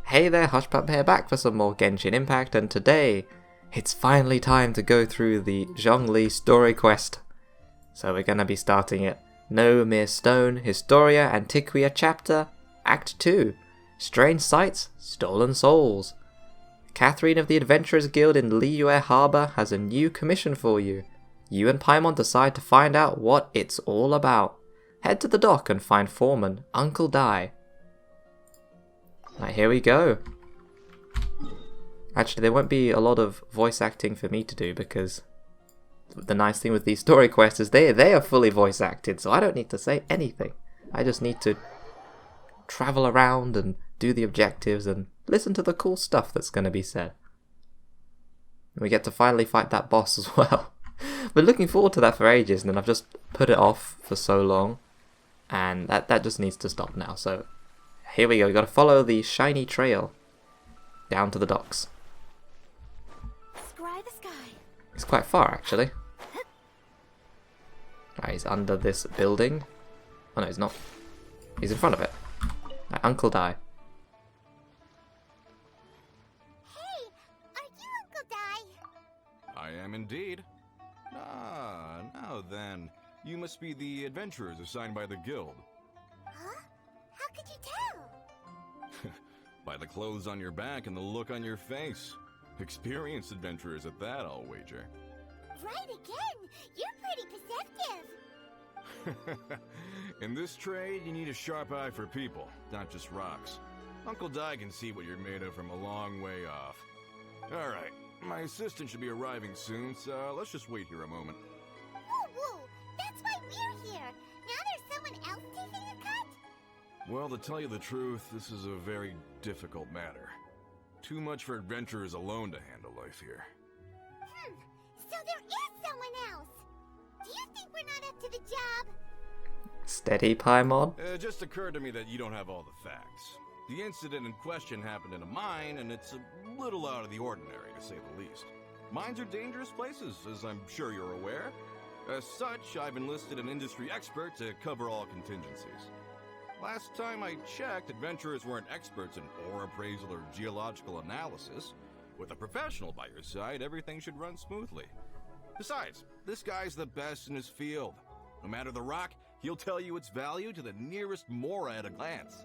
Hey there, Hushpupper here, back for some more Genshin Impact, and today it's finally time to go through the Zhongli story quest. So we're going to be starting it. No Mere Stone, Historia Antiqua Chapter, Act 2, Strange Sights, Stolen Souls. Catherine of the Adventurers Guild in Liyue Harbour has a new commission for you. You and Paimon decide to find out what it's all about. Head to the dock and find Foreman, Uncle Dai. Right, here we go. Actually, there won't be a lot of voice acting for me to do because the nice thing with these story quests is they are fully voice acted, so I don't need to say anything. I just need to travel around and do the objectives and listen to the cool stuff that's going to be said. And we get to finally fight that boss as well. Been looking forward to that for ages, and then I've just put it off for so long, and that just needs to stop now. So here we go. We got to follow the shiny trail down to the docks. Scry the sky. It's quite far, actually. Right, he's under this building. Oh no, he's not. He's in front of it. Right, Uncle Dai. Hey, are you Uncle Dai? I am indeed. Ah, now then. You must be the adventurers assigned by the guild. Huh? How could you tell? By the clothes on your back and the look on your face. Experienced adventurers at that, I'll wager. Right again! You're pretty perceptive. In this trade, you need a sharp eye for people, not just rocks. Uncle Dai can see what you're made of from a long way off. Alright, my assistant should be arriving soon, so let's just wait here a moment. Woo! That's why we're here! Now there's someone else taking a cut? Well, to tell you the truth, this is a very difficult matter. Too much for adventurers alone to handle life here. So there is someone else! Do you think we're not up to the job? Steady, Paimon. It just occurred to me that you don't have all the facts. The incident in question happened in a mine, and it's a little out of the ordinary, to say the least. Mines are dangerous places, as I'm sure you're aware. As such, I've enlisted an industry expert to cover all contingencies. Last time I checked, adventurers weren't experts in ore appraisal or geological analysis. With a professional by your side, everything should run smoothly. Besides, this guy's the best in his field. No matter the rock, he'll tell you its value to the nearest mora at a glance.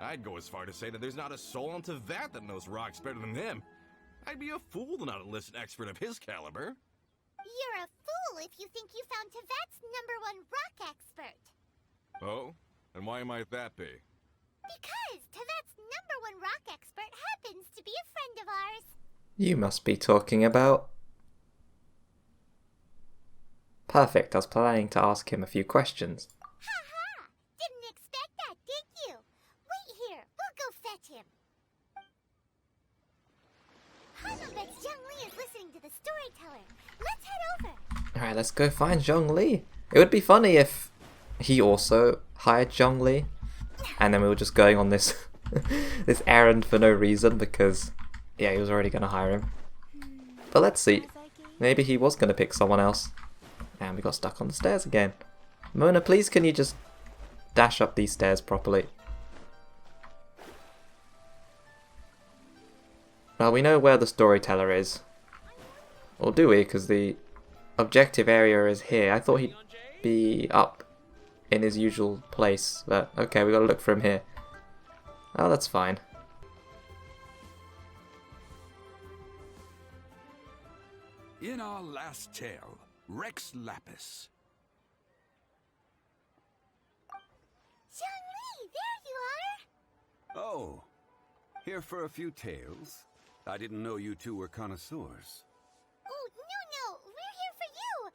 I'd go as far to say that there's not a soul on Teyvat that knows rocks better than him. I'd be a fool to not enlist an expert of his caliber. You're a fool if you think you found Teyvat's #1 rock expert. Oh? And why might that be? Because Teyvat's #1 rock expert happens to be a friend of ours. You must be talking about... Perfect, I was planning to ask him a few questions. Ha! Didn't expect that, did you? Wait here, we'll go fetch him. Paimon bets Zhongli is listening to the storyteller. Let's head over. Alright, let's go find Zhongli. It would be funny if he also hired Zhongli, and then we were just going on this this errand for no reason because, yeah, he was already going to hire him. But let's see. Maybe he was going to pick someone else. And we got stuck on the stairs again. Mona, please can you just dash up these stairs properly? Well, we know where the storyteller is. Or do we? Because the objective area is here. I thought he'd be up in his usual place. But okay, we got to look for him here. Oh, that's fine. In our last tale, Rex Lapis. Zhongli, there you are! Oh, here for a few tales? I didn't know you two were connoisseurs. Oh, no, we're here for you.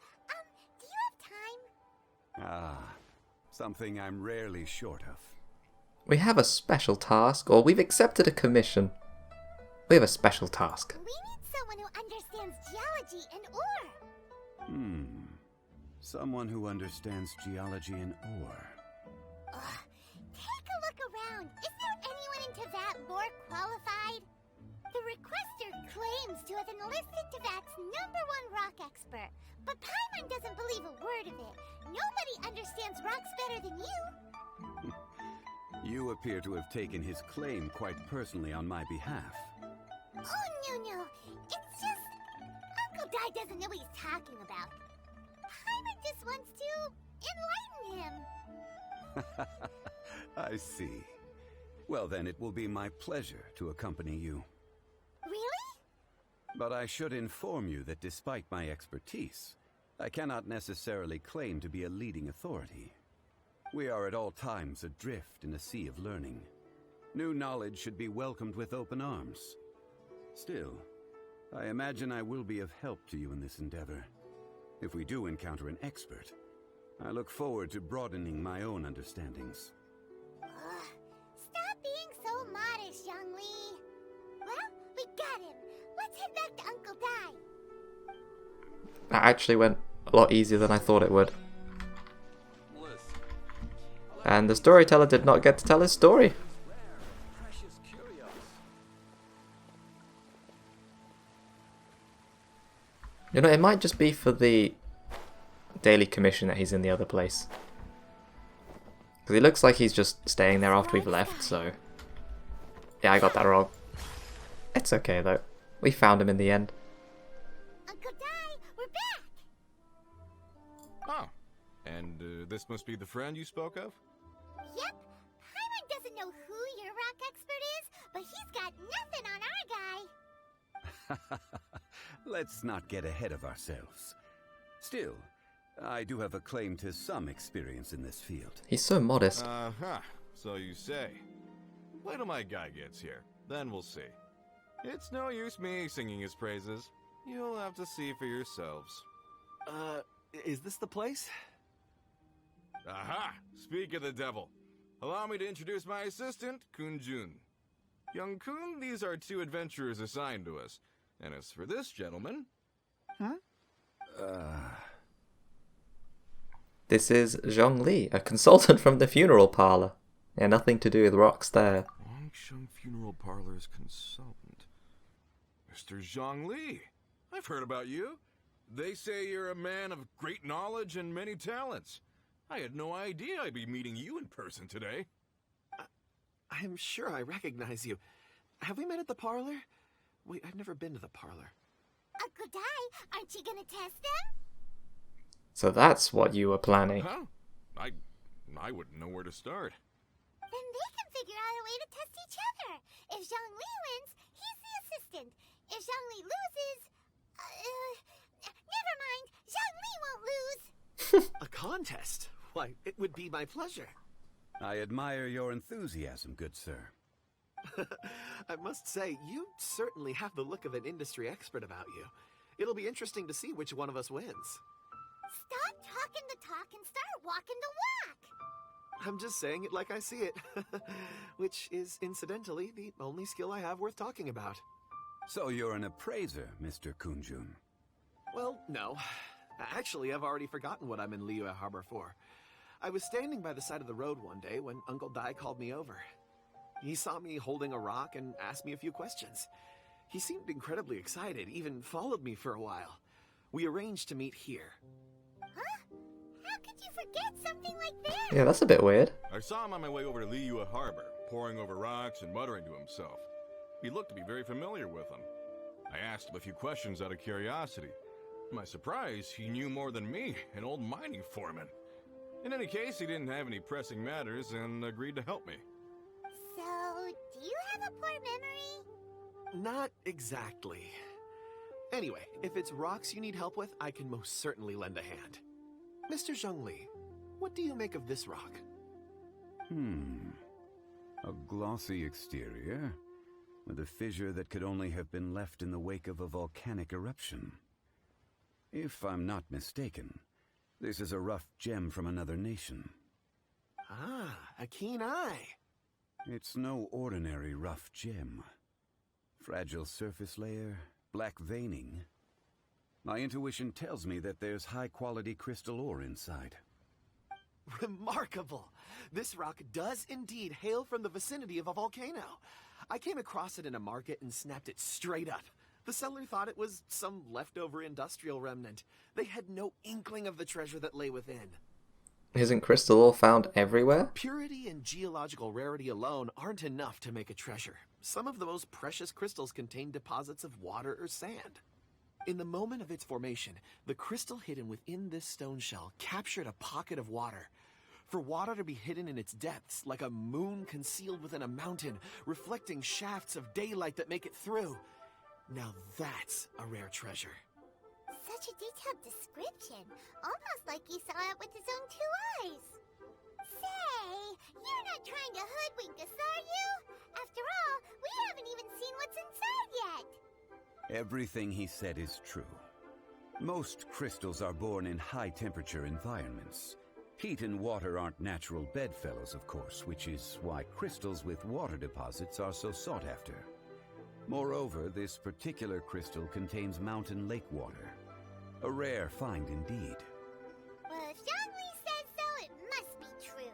Do you have time? Ah, something I'm rarely short of. We have a special task, or we've accepted a commission. We have a special task. We need someone who understands geology and ore. Someone who understands geology and ore. Take a look around. Is there anyone in Teyvat more qualified? The requester claims to have enlisted Teyvat's #1 rock expert, but Paimon doesn't believe a word of it. Nobody understands rocks better than you. You appear to have taken his claim quite personally on my behalf. Oh, no. It's just... Uncle Dai doesn't know what he's talking about. Paimon just wants to enlighten him. I see. Well then, it will be my pleasure to accompany you. Really? But I should inform you that despite my expertise, I cannot necessarily claim to be a leading authority. We are at all times adrift in a sea of learning. New knowledge should be welcomed with open arms. Still, I imagine I will be of help to you in this endeavor. If we do encounter an expert, I look forward to broadening my own understandings. Stop being so modest, Zhongli. Well, we got him. Let's head back to Uncle Dai. That actually went a lot easier than I thought it would. And the storyteller did not get to tell his story. You know, it might just be for the daily commission that he's in the other place. Because it looks like he's just staying there after we've left, so... Yeah, I got that wrong. It's okay, though. We found him in the end. Uncle Dai, we're back! Oh, and this must be the friend you spoke of? Yep. Paimon doesn't know who your rock expert is, but he's got nothing on our guy. Let's not get ahead of ourselves. Still, I do have a claim to some experience in this field. He's so modest. Uh-huh, so you say. Wait till my guy gets here, then we'll see. It's no use me singing his praises. You'll have to see for yourselves. Is this the place? Aha! Speak of the devil. Allow me to introduce my assistant, Kun Jun. Young Kun, these are two adventurers assigned to us. And as for this gentleman... This is Zhongli, a consultant from the funeral parlor. Yeah, nothing to do with rocks there. Wangsheng Funeral Parlor's consultant. Mr. Zhongli, I've heard about you. They say you're a man of great knowledge and many talents. I had no idea I'd be meeting you in person today. I'm sure I recognize you. Have we met at the parlor? Wait, I've never been to the parlor. Uncle Dai, aren't you gonna test them? So that's what you were planning. Huh? I wouldn't know where to start. Then they can figure out a way to test each other. If Zhongli wins, he's the assistant. If Zhongli loses... never mind. Zhongli won't lose. A contest? Why, it would be my pleasure. I admire your enthusiasm, good sir. I must say, you certainly have the look of an industry expert about you. It'll be interesting to see which one of us wins. Stop talking the talk and start walking the walk. I'm just saying it like I see it. Which is, incidentally, the only skill I have worth talking about. So you're an appraiser, Mr. Kunjun. Well, no. Actually, I've already forgotten what I'm in Liyue Harbor for. I was standing by the side of the road one day when Uncle Dai called me over. He saw me holding a rock and asked me a few questions. He seemed incredibly excited, even followed me for a while. We arranged to meet here. Huh? How could you forget something like that? Yeah, that's a bit weird. I saw him on my way over to Liyue Harbor, poring over rocks and muttering to himself. He looked to be very familiar with them. I asked him a few questions out of curiosity. To my surprise, he knew more than me, an old mining foreman. In any case, he didn't have any pressing matters and agreed to help me. So, do you have a poor memory? Not exactly. Anyway, if it's rocks you need help with, I can most certainly lend a hand. Mr. Zhongli, what do you make of this rock? A glossy exterior, with a fissure that could only have been left in the wake of a volcanic eruption. If I'm not mistaken, this is a rough gem from another nation. Ah, a keen eye. It's no ordinary rough gem. Fragile surface layer, black veining. My intuition tells me that there's high-quality crystal ore inside. Remarkable! This rock does indeed hail from the vicinity of a volcano. I came across it in a market and snapped it straight up. The seller thought it was some leftover industrial remnant. They had no inkling of the treasure that lay within. Isn't crystal ore found everywhere? Purity and geological rarity alone aren't enough to make a treasure. Some of the most precious crystals contain deposits of water or sand. In the moment of its formation, the crystal hidden within this stone shell captured a pocket of water. For water to be hidden in its depths, like a moon concealed within a mountain, reflecting shafts of daylight that make it through. Now that's a rare treasure. Such a detailed description. Almost like he saw it with his own 2 eyes. Say, you're not trying to hoodwink us, are you? After all, we haven't even seen what's inside yet. Everything he said is true. Most crystals are born in high-temperature environments. Heat and water aren't natural bedfellows, of course, which is why crystals with water deposits are so sought after. Moreover, this particular crystal contains mountain lake water. A rare find indeed. Well, if Zhongli says so, it must be true.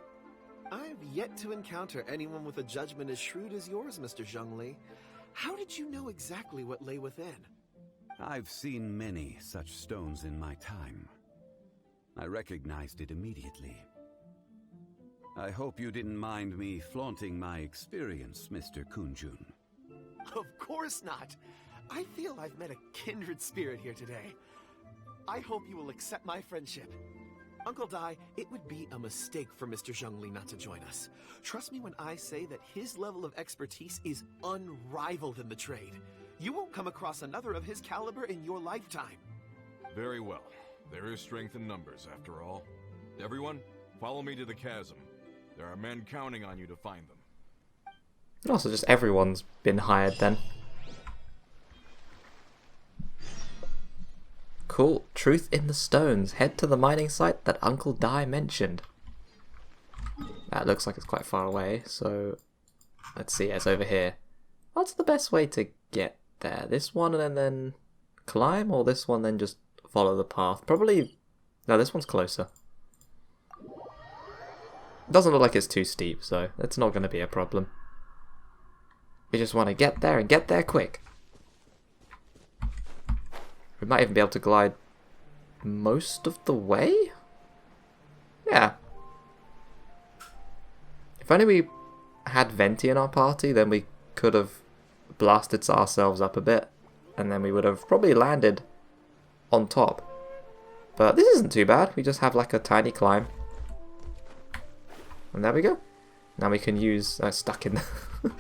I've yet to encounter anyone with a judgment as shrewd as yours, Mr. Zhongli. How did you know exactly what lay within? I've seen many such stones in my time. I recognized it immediately. I hope you didn't mind me flaunting my experience, Mr. Kunjun. Of course not. I feel I've met a kindred spirit here today. I hope you will accept my friendship. Uncle Dai, it would be a mistake for Mr. Zhongli not to join us. Trust me when I say that his level of expertise is unrivaled in the trade. You won't come across another of his caliber in your lifetime. Very well. There is strength in numbers, after all. Everyone, follow me to the chasm. There are men counting on you to find them. And also just everyone's been hired then. Cool. Truth in the stones. Head to the mining site that Uncle Dai mentioned. That looks like it's quite far away, so let's see, it's over here. What's the best way to get there? This one and then climb, or this one then just follow the path? Probably... no, this one's closer. Doesn't look like it's too steep, so it's not going to be a problem. We just want to get there and get there quick. We might even be able to glide most of the way? Yeah. If only we had Venti in our party, then we could have blasted ourselves up a bit, and then we would have probably landed on top. But this isn't too bad. We just have like a tiny climb. And there we go. Now we can use... stuck in the...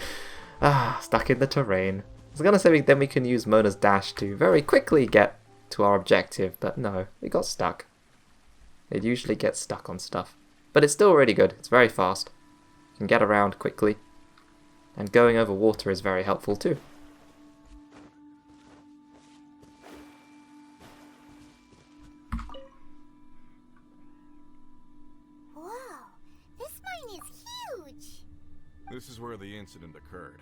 stuck in the terrain. I was going to say then we can use Mona's dash to very quickly get to our objective, but no, we got stuck. It usually gets stuck on stuff. But it's still really good. It's very fast. You can get around quickly. And going over water is very helpful too. Whoa, this mine is huge. This is where the incident occurred.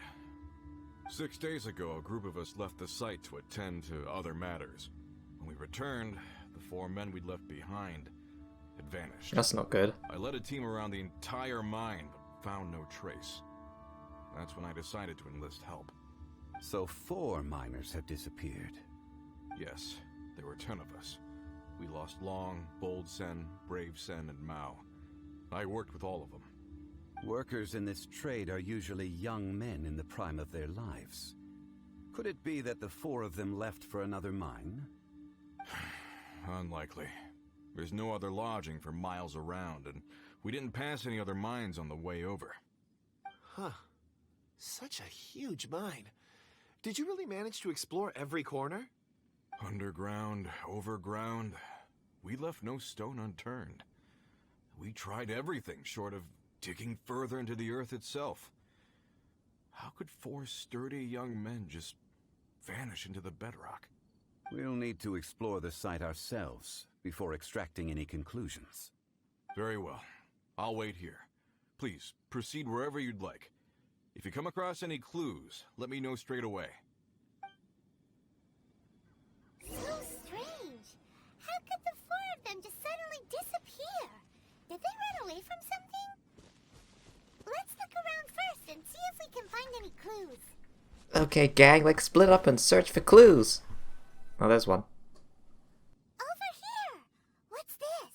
6 days ago, a group of us left the site to attend to other matters. When we returned, the 4 men we'd left behind had vanished. That's not good. I led a team around the entire mine, but found no trace. That's when I decided to enlist help. So 4 miners have disappeared. Yes, there were 10 of us. We lost Long, Bold Sen, Brave Sen, and Mao. I worked with all of them. Workers in this trade are usually young men in the prime of their lives. Could it be that the 4 of them left for another mine? Unlikely. There's no other lodging for miles around, and we didn't pass any other mines on the way over. Huh. Such a huge mine. Did you really manage to explore every corner? Underground, overground. We left no stone unturned. We tried everything short of digging further into the earth itself. How could 4 sturdy young men just vanish into the bedrock? We'll need to explore the site ourselves before extracting any conclusions. Very well. I'll wait here. Please, proceed wherever you'd like. If you come across any clues, let me know straight away. So strange. How could the 4 of them just suddenly disappear? Did they run away from something? Let's look around first and see if we can find any clues. Okay, gang, let's split up and search for clues. Oh, there's one. Over here! What's this?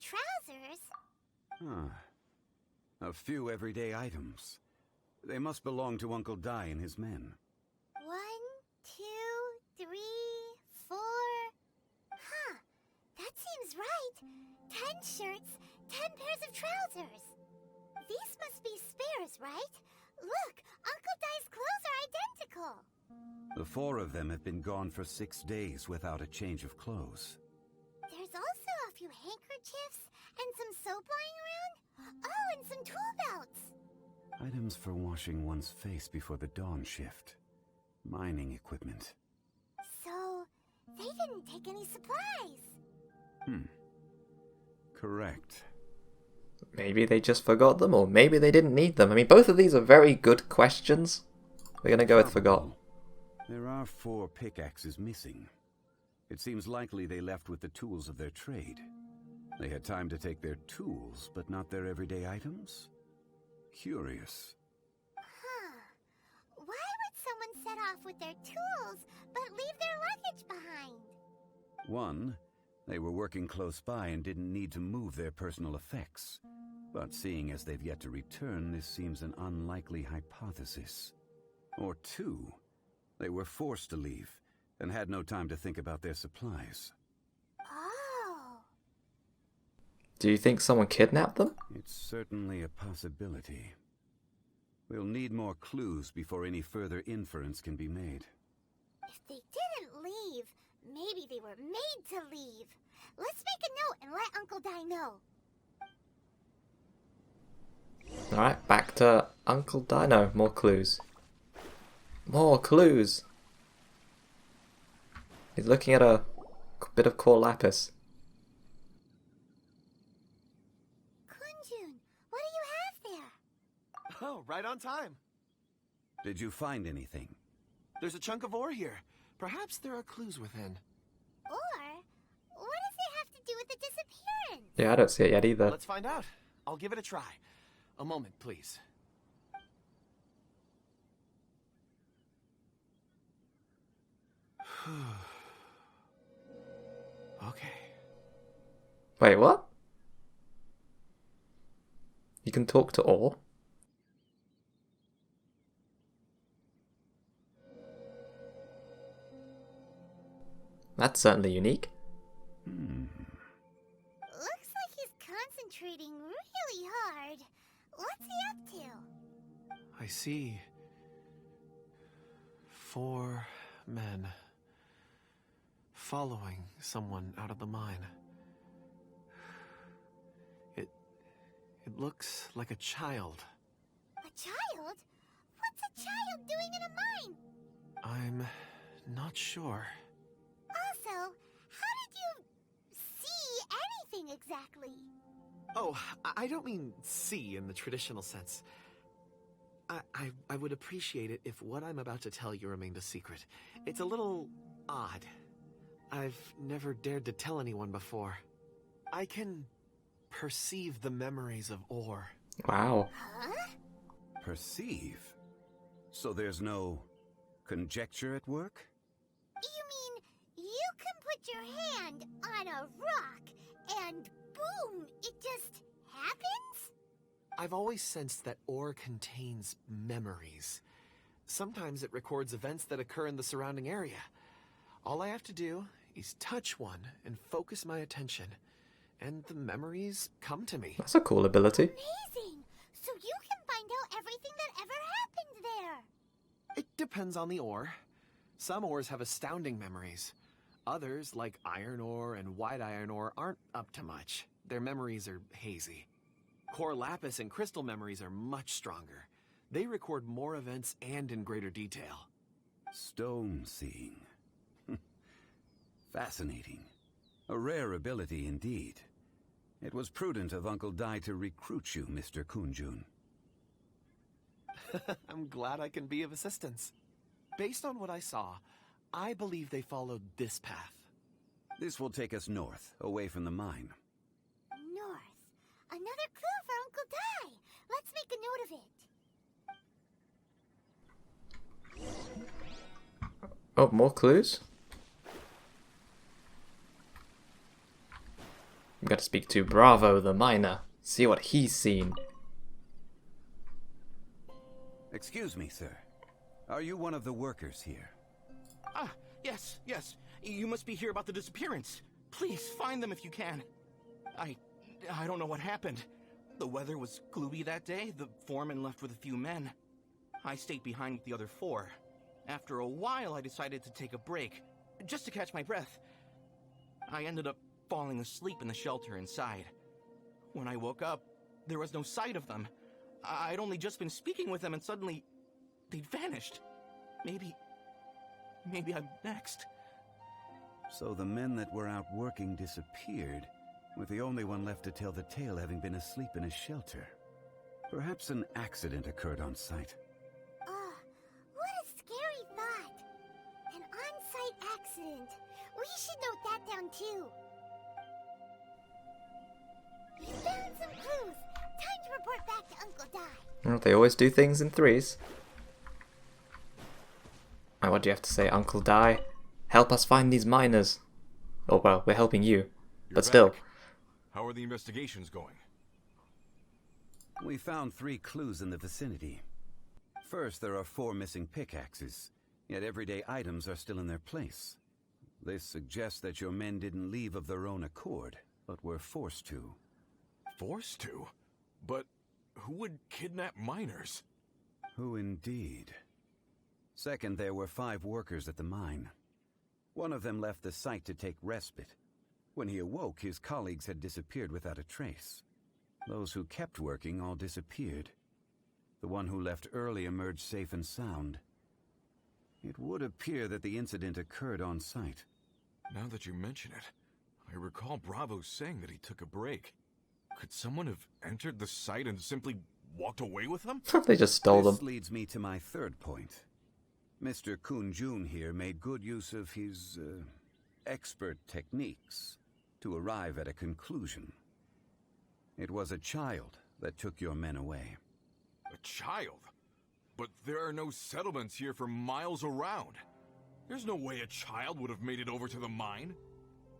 trousers. Huh. A few everyday items. They must belong to Uncle Dai and his men. 1, 2, 3, 4. Huh. That seems right. 10 shirts, 10 pairs of trousers. These must be spares, right? Look, Uncle Dai's clothes are identical. The 4 of them have been gone for 6 days without a change of clothes. There's also a few handkerchiefs and some soap lying around. Oh, and some tool belts. Items for washing one's face before the dawn shift. Mining equipment. So, they didn't take any supplies. Correct. Maybe they just forgot them, or maybe they didn't need them. I mean, both of these are very good questions. We're gonna go with forgotten. There are 4 pickaxes missing. It seems likely they left with the tools of their trade. They had time to take their tools, but not their everyday items? Curious. Huh. Why would someone set off with their tools, but leave their luggage behind? 1, they were working close by and didn't need to move their personal effects. But seeing as they've yet to return, this seems an unlikely hypothesis. Or 2, they were forced to leave and had no time to think about their supplies. Oh. Do you think someone kidnapped them? It's certainly a possibility. We'll need more clues before any further inference can be made. If they didn't leave, maybe they were made to leave. Let's make a note and let Uncle Dai know. Alright, back to Uncle Dino. More clues. More clues! He's looking at a bit of core lapis. Kunjun, what do you have there? Oh, right on time. Did you find anything? There's a chunk of ore here. Perhaps there are clues within. Or, what does it have to do with the disappearance? Yeah, I don't see it yet either. Let's find out. I'll give it a try. A moment, please. Okay. Wait, what? You can talk to ore? That's certainly unique. Looks like he's concentrating really hard. What's he up to? I see 4 men following someone out of the mine. It looks like a child. A child? What's a child doing in a mine? I'm not sure. Also, how did you see anything exactly? Oh, I don't mean see in the traditional sense. I would appreciate it if what I'm about to tell you remained a secret. It's a little odd. I've never dared to tell anyone before. I can perceive the memories of ore. Wow. Huh? Perceive? So there's no conjecture at work? You mean you can put your hand on a rock and boom, it just happens? I've always sensed that ore contains memories. Sometimes it records events that occur in the surrounding area. All I have to do is touch one and focus my attention, and the memories come to me. That's a cool ability. Amazing! So you can find out everything that ever happened there. It depends on the ore. Some ores have astounding memories. Others, like iron ore and white iron ore, aren't up to much. Their memories are hazy. Core lapis and crystal memories are much stronger. They record more events and in greater detail. Stone seeing. Fascinating. A rare ability indeed. It was prudent of Uncle Dai to recruit you, Mr. Kunjun. I'm glad I can be of assistance. Based on what I saw, I believe they followed this path. This will take us north, away from the mine. North. Another clue for Uncle Dai. Let's make a note of it. Oh, more clues? I'm going to speak to Bravo the miner, see what he's seen. Excuse me, sir. Are you one of the workers here? Ah, yes. You must be here about the disappearance. Please, find them if you can. I don't know what happened. The weather was gloomy that day. The foreman left with a few men. I stayed behind with the other 4. After a while, I decided to take a break, just to catch my breath. I ended up falling asleep in the shelter inside. When I woke up, there was no sight of them. I'd only just been speaking with them and suddenly they'd vanished. Maybe I'm next. So the men that were out working disappeared, with the only one left to tell the tale having been asleep in a shelter. Perhaps an accident occurred on site. Oh, what a scary thought. An on-site accident. We should note that down too. We found some clues. Time to report back to Uncle Di. Well, they always do things in threes. And what do you have to say, Uncle Di? Help us find these miners. Oh well, we're helping you. But still. Back. How are the investigations going? We found 3 clues in the vicinity. First, there are 4 missing pickaxes, yet everyday items are still in their place. This suggests that your men didn't leave of their own accord, but were forced to. Forced to? But who would kidnap miners? Who indeed? Second, there were 5 workers at the mine. One of them left the site to take respite. When he awoke, his colleagues had disappeared without a trace. Those who kept working all disappeared. The one who left early emerged safe and sound. It would appear that the incident occurred on site. Now that you mention it, I recall Bravo saying that he took a break. Could someone have entered the site and simply walked away with them? They just stole them. This leads me to my third point. Mr. Kun-jun here made good use of his, expert techniques to arrive at a conclusion. It was a child that took your men away. A child? But there are no settlements here for miles around. There's no way a child would have made it over to the mine.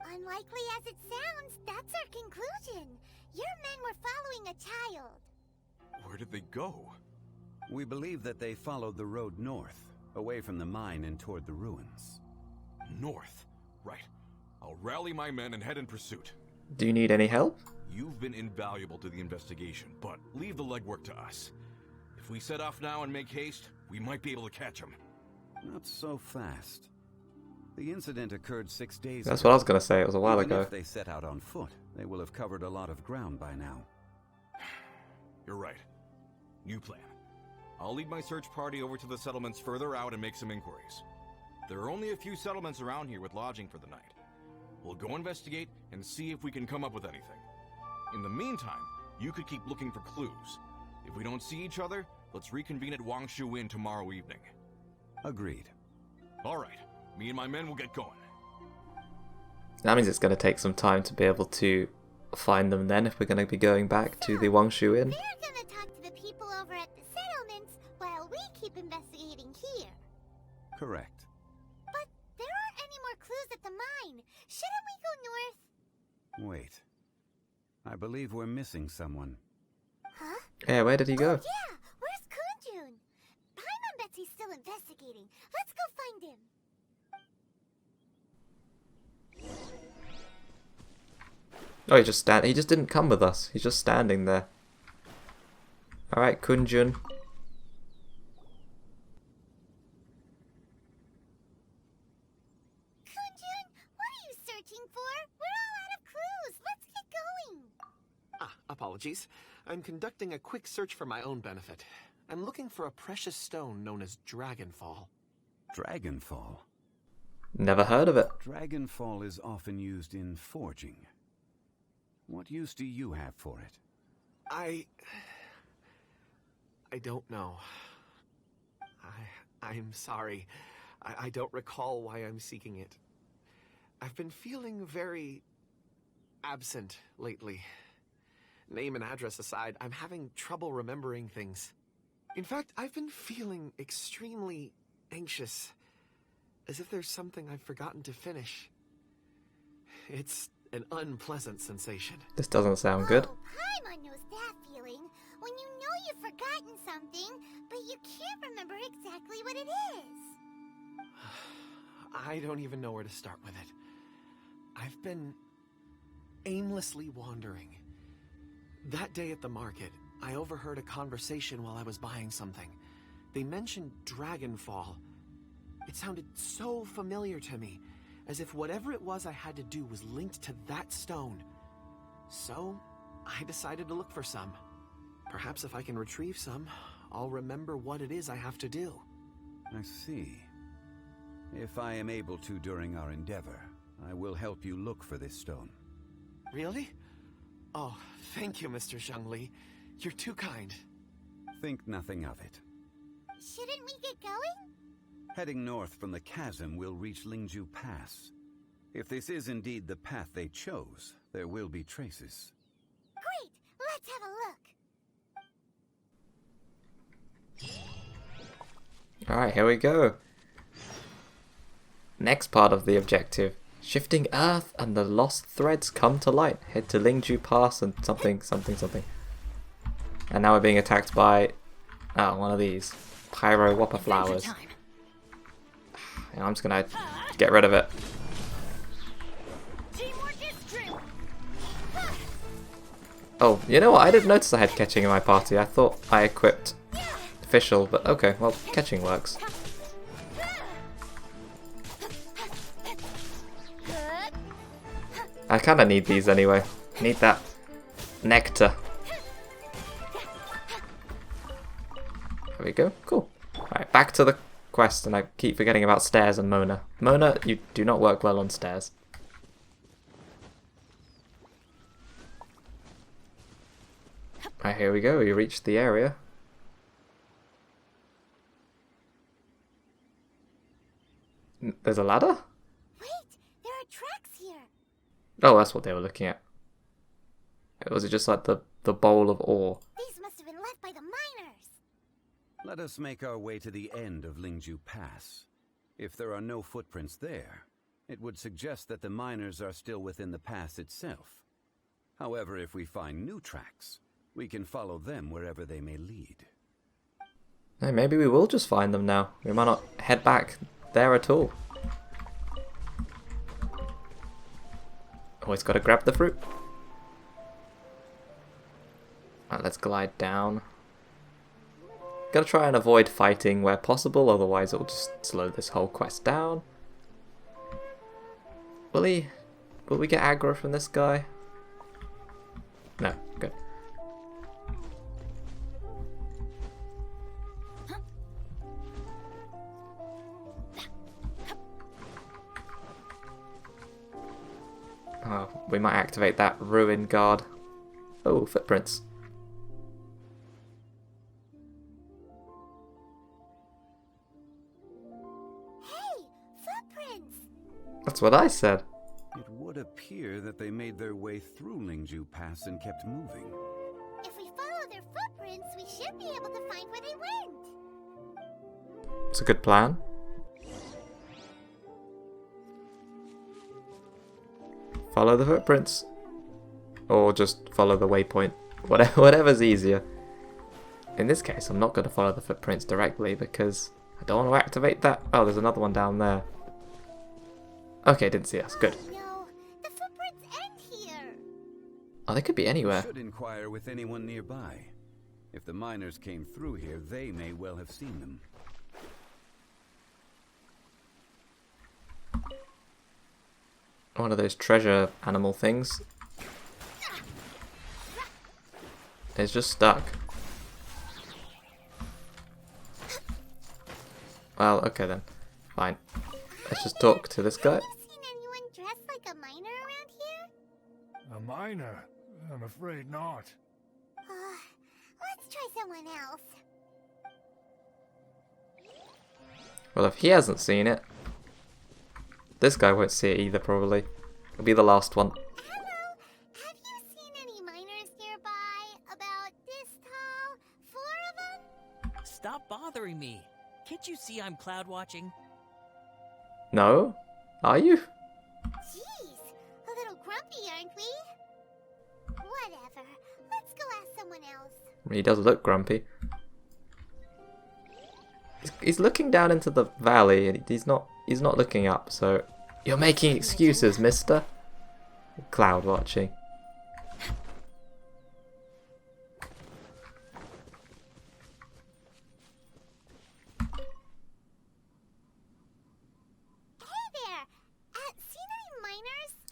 Unlikely as it sounds, that's our conclusion. Your men were following a child. Where did they go? We believe that they followed the road north, away from the mine and toward the ruins. North. Right. I'll rally my men and head in pursuit. Do you need any help? You've been invaluable to the investigation, but leave the legwork to us. If we set off now and make haste, we might be able to catch them. Not so fast. The incident occurred 6 days That's ago. what I was going to say. It was a while Even ago. if they set out on foot, they will have covered a lot of ground by now. You're right. New plan. I'll lead my search party over to the settlements further out and make some inquiries. There are only a few settlements around here with lodging for the night. We'll go investigate and see if we can come up with anything. In the meantime, you could keep looking for clues. If we don't see each other, let's reconvene at Wangshu Inn tomorrow evening. Agreed. All right. Me and my men will get going. That means it's going to take some time to be able to find them then if we're going to be going back to the Wangshu Inn. We're gonna talk to the people over at the settlements while we keep investigating here. Correct. But there aren't any more clues at the mine. Shouldn't we go north? Wait. I believe we're missing someone. Huh? Yeah, where did he go? Oh, yeah, where's Kunjun? Paimon bets he's still investigating. Let's go find him. Oh, he just didn't come with us. He's just standing there. Alright, Kunjun. Kunjun, what are you searching for? We're all out of clues. Let's get going. Ah, apologies. I'm conducting a quick search for my own benefit. I'm looking for a precious stone known as Dragonfall. Dragonfall. Never heard of it. Dragonfall is often used in forging. What use do you have for it? I don't know. I'm sorry. I don't recall why I'm seeking it. I've been feeling very absent lately. Name and address aside, I'm having trouble remembering things. In fact, I've been feeling extremely anxious, as if there's something I've forgotten to finish. It's an unpleasant sensation. This doesn't sound good. Oh, Paimon knows that feeling. When you know you've forgotten something, but you can't remember exactly what it is. I don't even know where to start with it. I've been aimlessly wandering. That day at the market, I overheard a conversation while I was buying something. They mentioned Dragonfall. It sounded so familiar to me, as if whatever it was I had to do was linked to that stone. So, I decided to look for some. Perhaps if I can retrieve some, I'll remember what it is I have to do. I see. If I am able to during our endeavor, I will help you look for this stone. Really? Oh, thank you, Mr. Zhongli. You're too kind. Think nothing of it. Shouldn't we get going? Heading north from the chasm, we'll reach Lingju Pass. If this is indeed the path they chose, there will be traces. Great! Let's have a look. Alright, here we go. Next part of the objective. Shifting Earth and the lost threads come to light. Head to Lingju Pass and something. And now we're being attacked by one of these pyro whopper flowers. And I'm just gonna get rid of it. Oh, you know what? I didn't notice I had catching in my party. I thought I equipped official, but okay, well, catching works. I kinda need these anyway. Need that nectar. There we go. Cool. Alright, back to the quest, and I keep forgetting about stairs and Mona. Mona, you do not work well on stairs. Alright, here we go. We reached the area. There's a ladder? Wait, there are tracks here. Oh, that's what they were looking at. Was it just like the bowl of ore? These must have been left by the miners. Let us make our way to the end of Lingju Pass. If there are no footprints there, it would suggest that the miners are still within the pass itself. However, if we find new tracks, we can follow them wherever they may lead. Hey, maybe we will just find them now. We might not head back there at all. Always gotta grab the fruit. Right, let's glide down. Gotta try and avoid fighting where possible, otherwise it'll just slow this whole quest down. Will we get aggro from this guy? No, good. Oh, we might activate that ruin guard. Oh, footprints. Hey, footprints! That's what I said. It would appear that they made their way through Lingju Pass and kept moving. If we follow their footprints, we should be able to find where they went. It's a good plan. Follow the footprints. Or just follow the waypoint. Whatever's easier. In this case, I'm not going to follow the footprints directly because I don't want to activate that. Oh, there's another one down there. Okay, didn't see us. Good. Oh, no, the footprints end here. Oh, they could be anywhere. Should inquire with anyone nearby. If the miners came through here, they may well have seen them. One of those treasure animal things. It's just stuck. Well, okay then. Fine. Let's just talk to this guy. Have you seen anyone dressed like a miner around here? A miner? I'm afraid not. Let's try someone else. Well, if he hasn't seen it, this guy won't see it either, probably. It'll be the last one. Hello, have you seen any miners nearby? About this tall? 4 of them? Stop bothering me. Can't you see I'm cloud watching? No? Are you? Jeez, a little grumpy aren't we? Whatever. Let's go ask someone else. He does look grumpy. He's looking down into the valley and he's not looking up, so you're making excuses, mister. Cloud watching.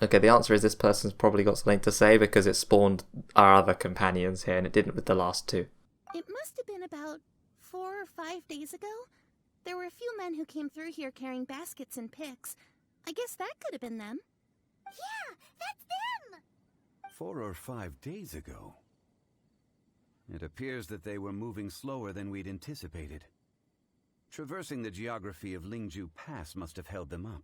Okay, the answer is this person's probably got something to say because it spawned our other companions here and it didn't with the last two. It must have been about 4 or 5 days ago. There were a few men who came through here carrying baskets and picks. I guess that could have been them. Yeah, that's them! 4 or 5 days ago. It appears that they were moving slower than we'd anticipated. Traversing the geography of Lingju Pass must have held them up.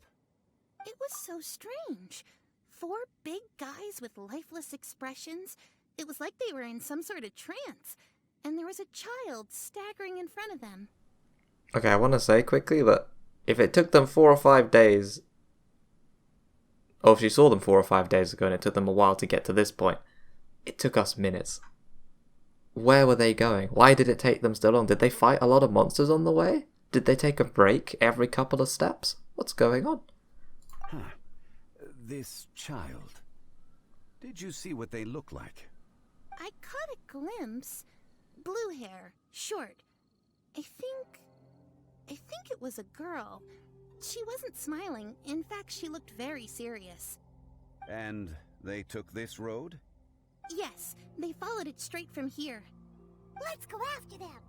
It was so strange. 4 big guys with lifeless expressions. It was like they were in some sort of trance. And there was a child staggering in front of them. Okay, I want to say quickly that if it took them 4 or 5 days, or if you saw them 4 or 5 days ago and it took them a while to get to this point, it took us minutes. Where were they going? Why did it take them so long? Did they fight a lot of monsters on the way? Did they take a break every couple of steps? What's going on? Huh. This child. Did you see what they look like? I caught a glimpse. Blue hair, short. I think it was a girl. She wasn't smiling. In fact, she looked very serious. And they took this road? Yes, they followed it straight from here. Let's go after them.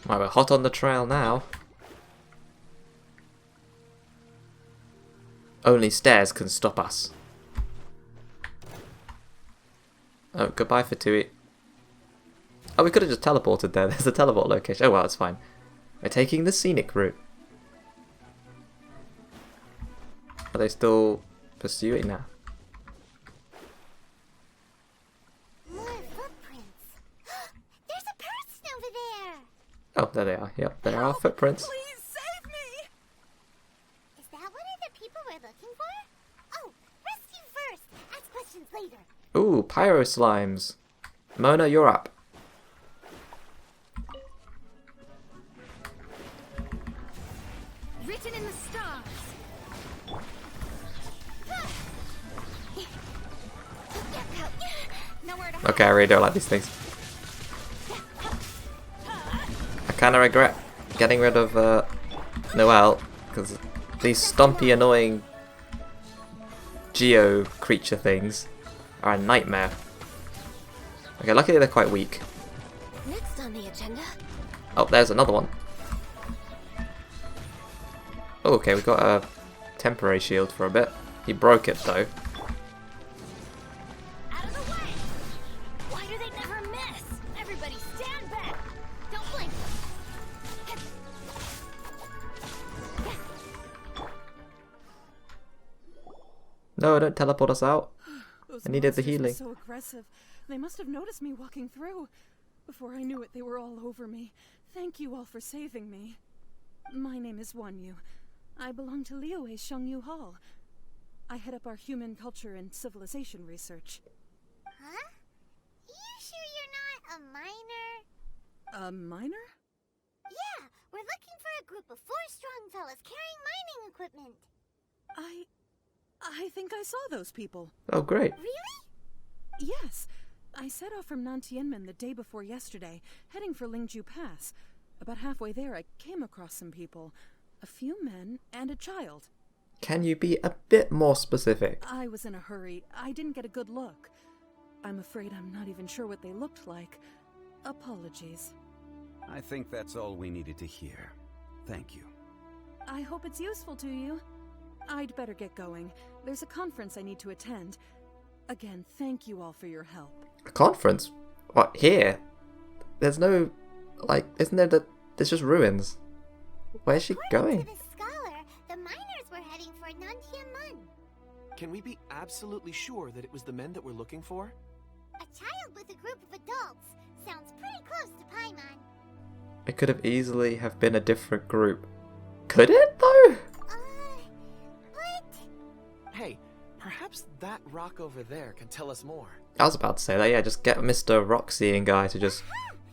Right, we're hot on the trail now. Only stairs can stop us. Oh, goodbye for Tui. Oh, we could have just teleported there. There's a teleport location. Oh well, it's fine. We're taking the scenic route. Are they still pursuing now? More footprints. There's a person over there. Oh, there they are. Yep, there are footprints. Please save me! Is that one of the people we're looking for? Oh, rescue first. Ask questions later. Ooh, pyro slimes. Mona, you're up. Written in the stars. Nowhere to hide. Okay, I really don't like these things. I kind of regret getting rid of Noelle, because these stumpy, annoying geo creature things are a nightmare. Okay, luckily they're quite weak. Next on the agenda. Oh, there's another one. Oh, okay, we got a temporary shield for a bit. He broke it though. Out of the way! Why do they never miss? Everybody stand back! Don't blink! No, don't teleport us out. Those I needed the monsters were healing. so aggressive. They must have noticed me walking through. Before I knew it, they were all over me. Thank you all for saving me. My name is Wanyu. I belong to Liyue's Shengyu Hall. I head up our human culture and civilization research. Huh? You sure you're not a miner? A miner? Yeah, we're looking for a group of 4 strong fellas carrying mining equipment. I think I saw those people. Oh, great. Really? Yes. I set off from Nantianmen the day before yesterday, heading for Lingju Pass. About halfway there, I came across some people. A few men and a child. Can you be a bit more specific? I was in a hurry. I didn't get a good look. I'm afraid I'm not even sure what they looked like. Apologies. I think that's all we needed to hear. Thank you. I hope it's useful to you. I'd better get going. There's a conference I need to attend. Again, thank you all for your help. A conference? What, here? There's no, like, isn't there there's just ruins. Where's she going? According to the scholar, the miners were heading for Nantianmen. Can we be absolutely sure that it was the men that we're looking for? A child with a group of adults. Sounds pretty close to Paimon. It could have easily have been a different group. Could it, though? But rock over there can tell us more. I was about to say that, yeah, just get Mr. Rock-seeing guy to just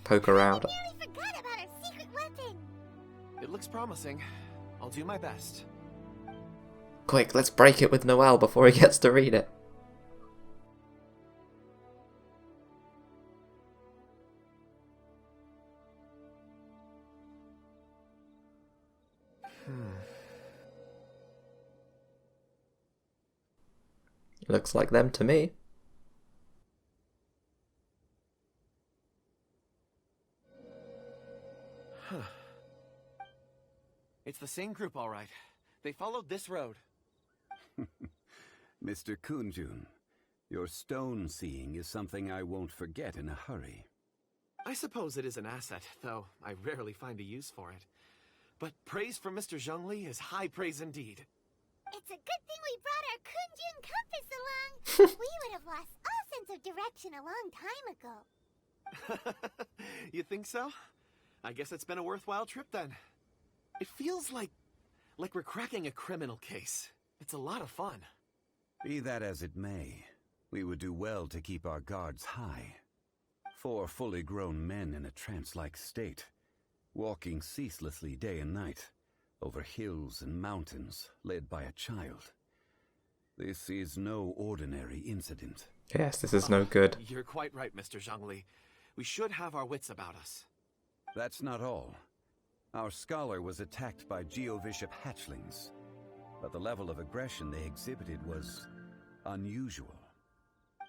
poke around. I nearly forgot about our secret weapon. It looks promising. I'll do my best. Quick, let's break it with Noel before he gets to read it. Looks like them to me. It's the same group, all right. They followed this road. Mr. Kunjun, your stone seeing is something I won't forget in a hurry. I suppose it is an asset, though I rarely find a use for it. But praise from Mr. Zhongli is high praise indeed. It's a good thing we brought our Kunjun compass along. We would have lost all sense of direction a long time ago. You think so? I guess it's been a worthwhile trip then. It feels like we're cracking a criminal case. It's a lot of fun. Be that as it may, we would do well to keep our guards high. 4 fully grown men in a trance-like state, walking ceaselessly day and night, over hills and mountains, led by a child. This is no ordinary incident. Yes, this is no good. You're quite right, Mr. Zhongli. We should have our wits about us. That's not all. Our scholar was attacked by Geovishap hatchlings, but the level of aggression they exhibited was unusual.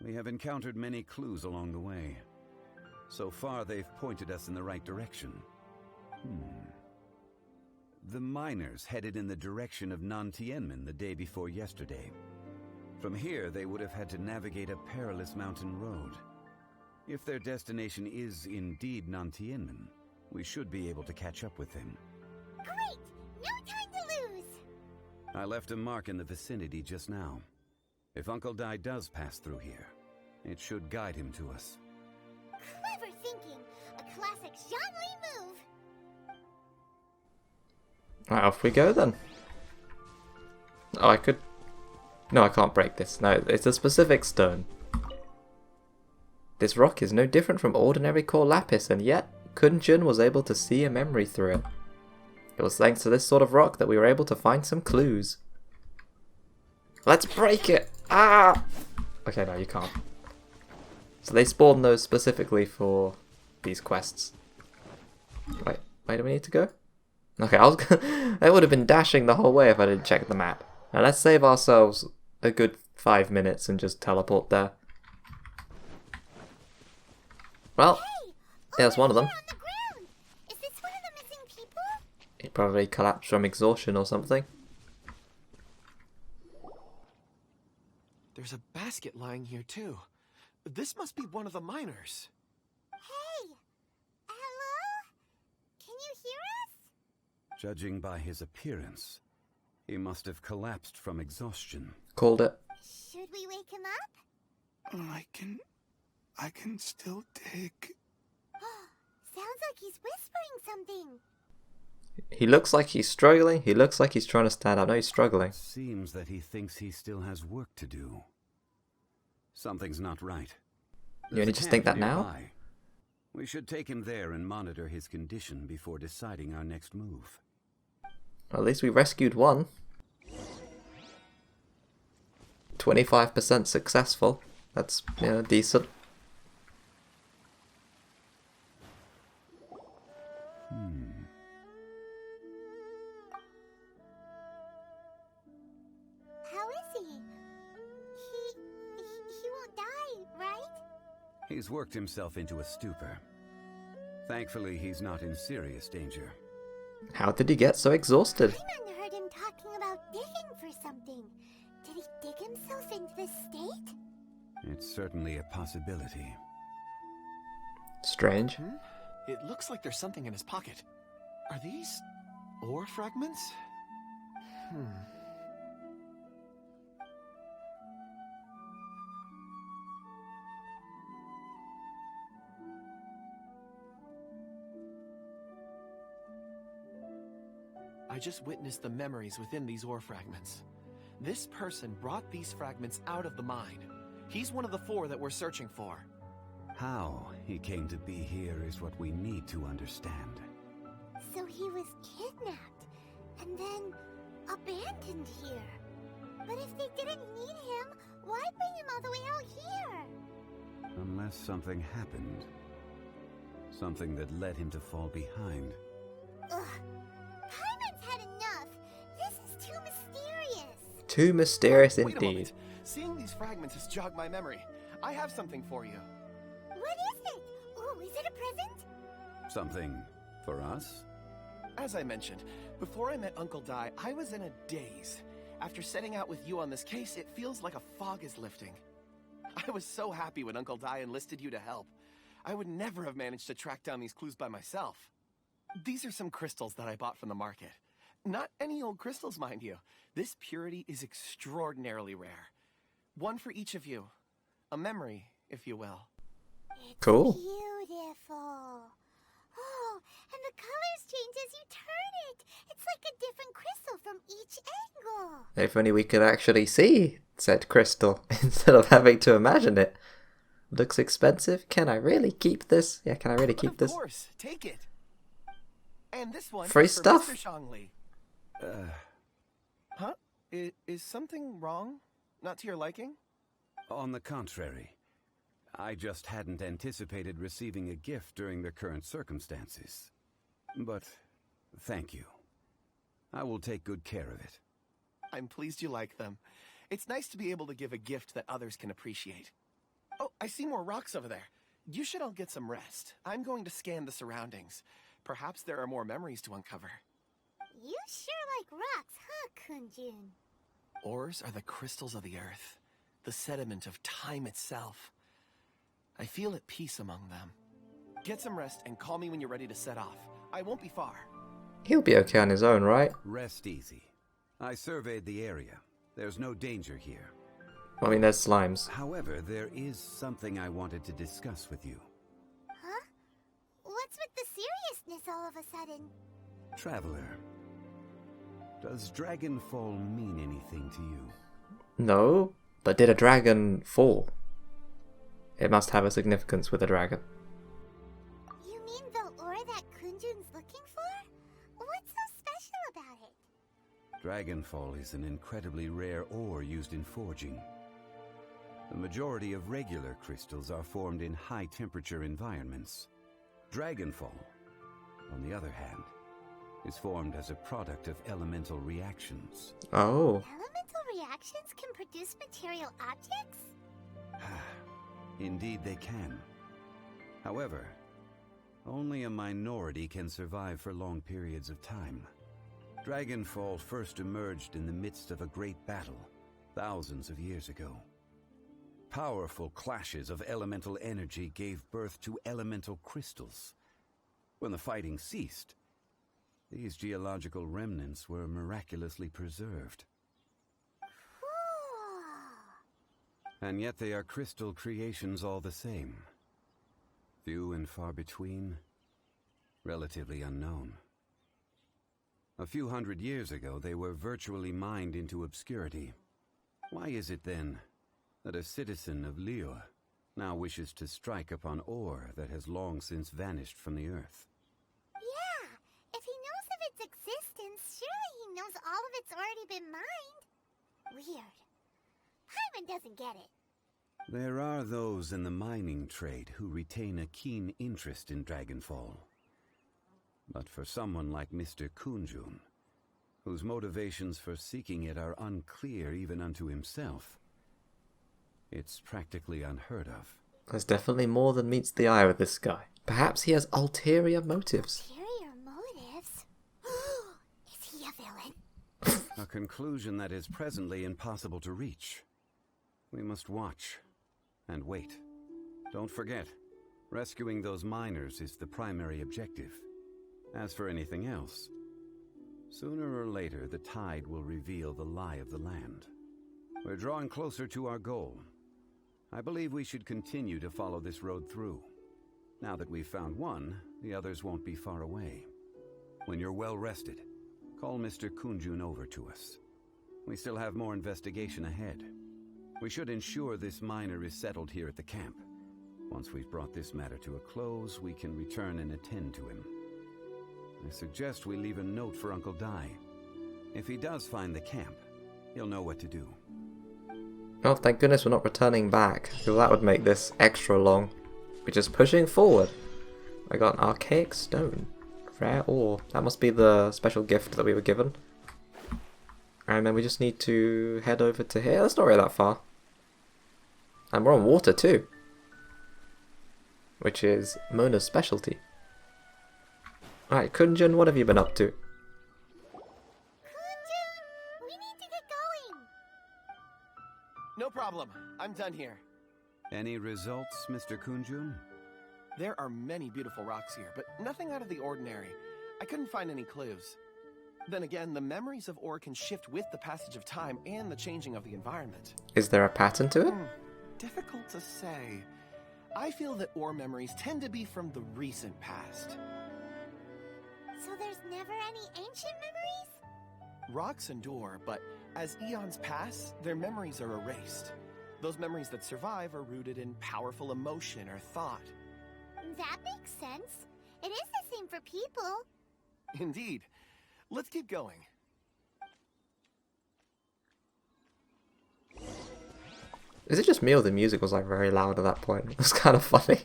We have encountered many clues along the way. So far, they've pointed us in the right direction. The miners headed in the direction of Nantianmen the day before yesterday. From here, they would have had to navigate a perilous mountain road. If their destination is indeed Nantianmen, we should be able to catch up with them. Great! No time to lose! I left a mark in the vicinity just now. If Uncle Dai does pass through here, it should guide him to us. Clever thinking! A classic Zhongli move! Right, off we go then. Oh, I could... No, I can't break this. No, it's a specific stone. This rock is no different from ordinary core lapis, and yet Kunjun was able to see a memory through it. It was thanks to this sort of rock that we were able to find some clues. Let's break it! Ah! Okay, no, you can't. So they spawned those specifically for these quests. Wait, where do we need to go? Okay, I would have been dashing the whole way if I didn't check the map. Now let's save ourselves a good 5 minutes and just teleport there. Well, yeah, that's one of them. On the ground. Is this one of the missing people? He probably collapsed from exhaustion or something. There's a basket lying here too. This must be one of the miners. Hey! Hello? Can you hear us? Judging by his appearance, he must have collapsed from exhaustion. Called it. Should we wake him up? I can still dig. Sounds like he's whispering something. He looks like he's struggling. He looks like he's trying to stand up. No, he's struggling. Seems that he thinks he still has work to do. Something's not right. You only just think that now? We should take him there and monitor his condition before deciding our next move. Well, at least we rescued one. 25% successful. That's, you know, decent. How is he? He won't die, right? He's worked himself into a stupor. Thankfully, he's not in serious danger. How did he get so exhausted? Paimon heard him talking about digging for something. Did he dig himself into this state? It's certainly a possibility. Strange. It looks like there's something in his pocket. Are these ore fragments? I just witnessed the memories within these ore fragments. This person brought these fragments out of the mine. He's one of the 4 that we're searching for. How he came to be here is what we need to understand. So he was kidnapped and then abandoned here. But if they didn't need him, why bring him all the way out here? Unless something happened. Something that led him to fall behind. Ugh. Paimon's had enough. This is too mysterious. Too mysterious Wait a indeed. moment. Seeing these fragments has jogged my memory. I have something for you. What is it? Oh, is it a present? Something for us? As I mentioned, before I met Uncle Dai, I was in a daze. After setting out with you on this case, it feels like a fog is lifting. I was so happy when Uncle Dai enlisted you to help. I would never have managed to track down these clues by myself. These are some crystals that I bought from the market. Not any old crystals, mind you. This purity is extraordinarily rare. One for each of you. A memory, if you will. It's Cool. beautiful. Oh, and the colors change as you turn it. It's like a different crystal from each angle. If only we could actually see said crystal instead of having to imagine it. Looks expensive. Can I really keep this? Yeah, can I really keep this? Of course, take it. And this one Free is for stuff? Mr. Zhongli. Huh? Is something wrong? Not to your liking? On the contrary. I just hadn't anticipated receiving a gift during the current circumstances. But thank you. I will take good care of it. I'm pleased you like them. It's nice to be able to give a gift that others can appreciate. Oh, I see more rocks over there. You should all get some rest. I'm going to scan the surroundings. Perhaps there are more memories to uncover. You sure like rocks, huh, Kunjun? Ores are the crystals of the earth, the sediment of time itself. I feel at peace among them. Get some rest and call me when you're ready to set off. I won't be far. He'll be okay on his own, right? Rest easy. I surveyed the area. There's no danger here. I mean, there's slimes. However, there is something I wanted to discuss with you. Huh? What's with the seriousness all of a sudden? Traveler, does Dragonfall mean anything to you? No, but did a dragon fall? It must have a significance with a dragon. You mean the ore that Kunjun's looking for? What's so special about it? Dragonfall is an incredibly rare ore used in forging. The majority of regular crystals are formed in high-temperature environments. Dragonfall, on the other hand, is formed as a product of elemental reactions. Oh. Elemental reactions can produce material objects? Indeed they can. However, only a minority can survive for long periods of time. Dragonfall first emerged in the midst of a great battle, thousands of years ago. Powerful clashes of elemental energy gave birth to elemental crystals. When the fighting ceased, these geological remnants were miraculously preserved. And yet they are crystal creations all the same. Few and far between, relatively unknown. A few hundred years ago, they were virtually mined into obscurity. Why is it then that a citizen of Liyue now wishes to strike upon ore that has long since vanished from the earth? Yeah, if he knows of its existence, surely he knows all of it's already been mined. Weird. Paimon doesn't get it. There are those in the mining trade who retain a keen interest in Dragonfall. But for someone like Mr. Kunjun, whose motivations for seeking it are unclear even unto himself, it's practically unheard of. There's definitely more than meets the eye with this guy. Perhaps he has ulterior motives. Ulterior motives? Is he a villain? A conclusion that is presently impossible to reach. We must watch and wait. Don't forget, rescuing those miners is the primary objective. As for anything else, sooner or later the tide will reveal the lie of the land. We're drawing closer to our goal. I believe we should continue to follow this road through. Now that we've found one, the others won't be far away. When you're well rested, call Mr. Kunjun over to us. We still have more investigation ahead. We should ensure this miner is settled here at the camp. Once we've brought this matter to a close, we can return and attend to him. I suggest we leave a note for Uncle Dai. If he does find the camp, he'll know what to do. Oh, thank goodness we're not returning back, because that would make this extra long. We're just pushing forward. I got an archaic stone. Rare ore. That must be the special gift that we were given. And then we just need to head over to here. That's not really that far. And we're on water too. Which is Mona's specialty. Alright, Kunjun, what have you been up to? Kunjun, we need to get going. No problem. I'm done here. Any results, Mr. Kunjun? There are many beautiful rocks here, but nothing out of the ordinary. I couldn't find any clues. Then again, the memories of ore can shift with the passage of time and the changing of the environment. Is there a pattern to it? Difficult to say. I feel that ore memories tend to be from the recent past. So there's never any ancient memories? Rocks endure, but as eons pass, their memories are erased. Those memories that survive are rooted in powerful emotion or thought. That makes sense. It is the same for people. Indeed. Let's keep going. Is it just me or the music was like very loud at that point? It was kind of funny.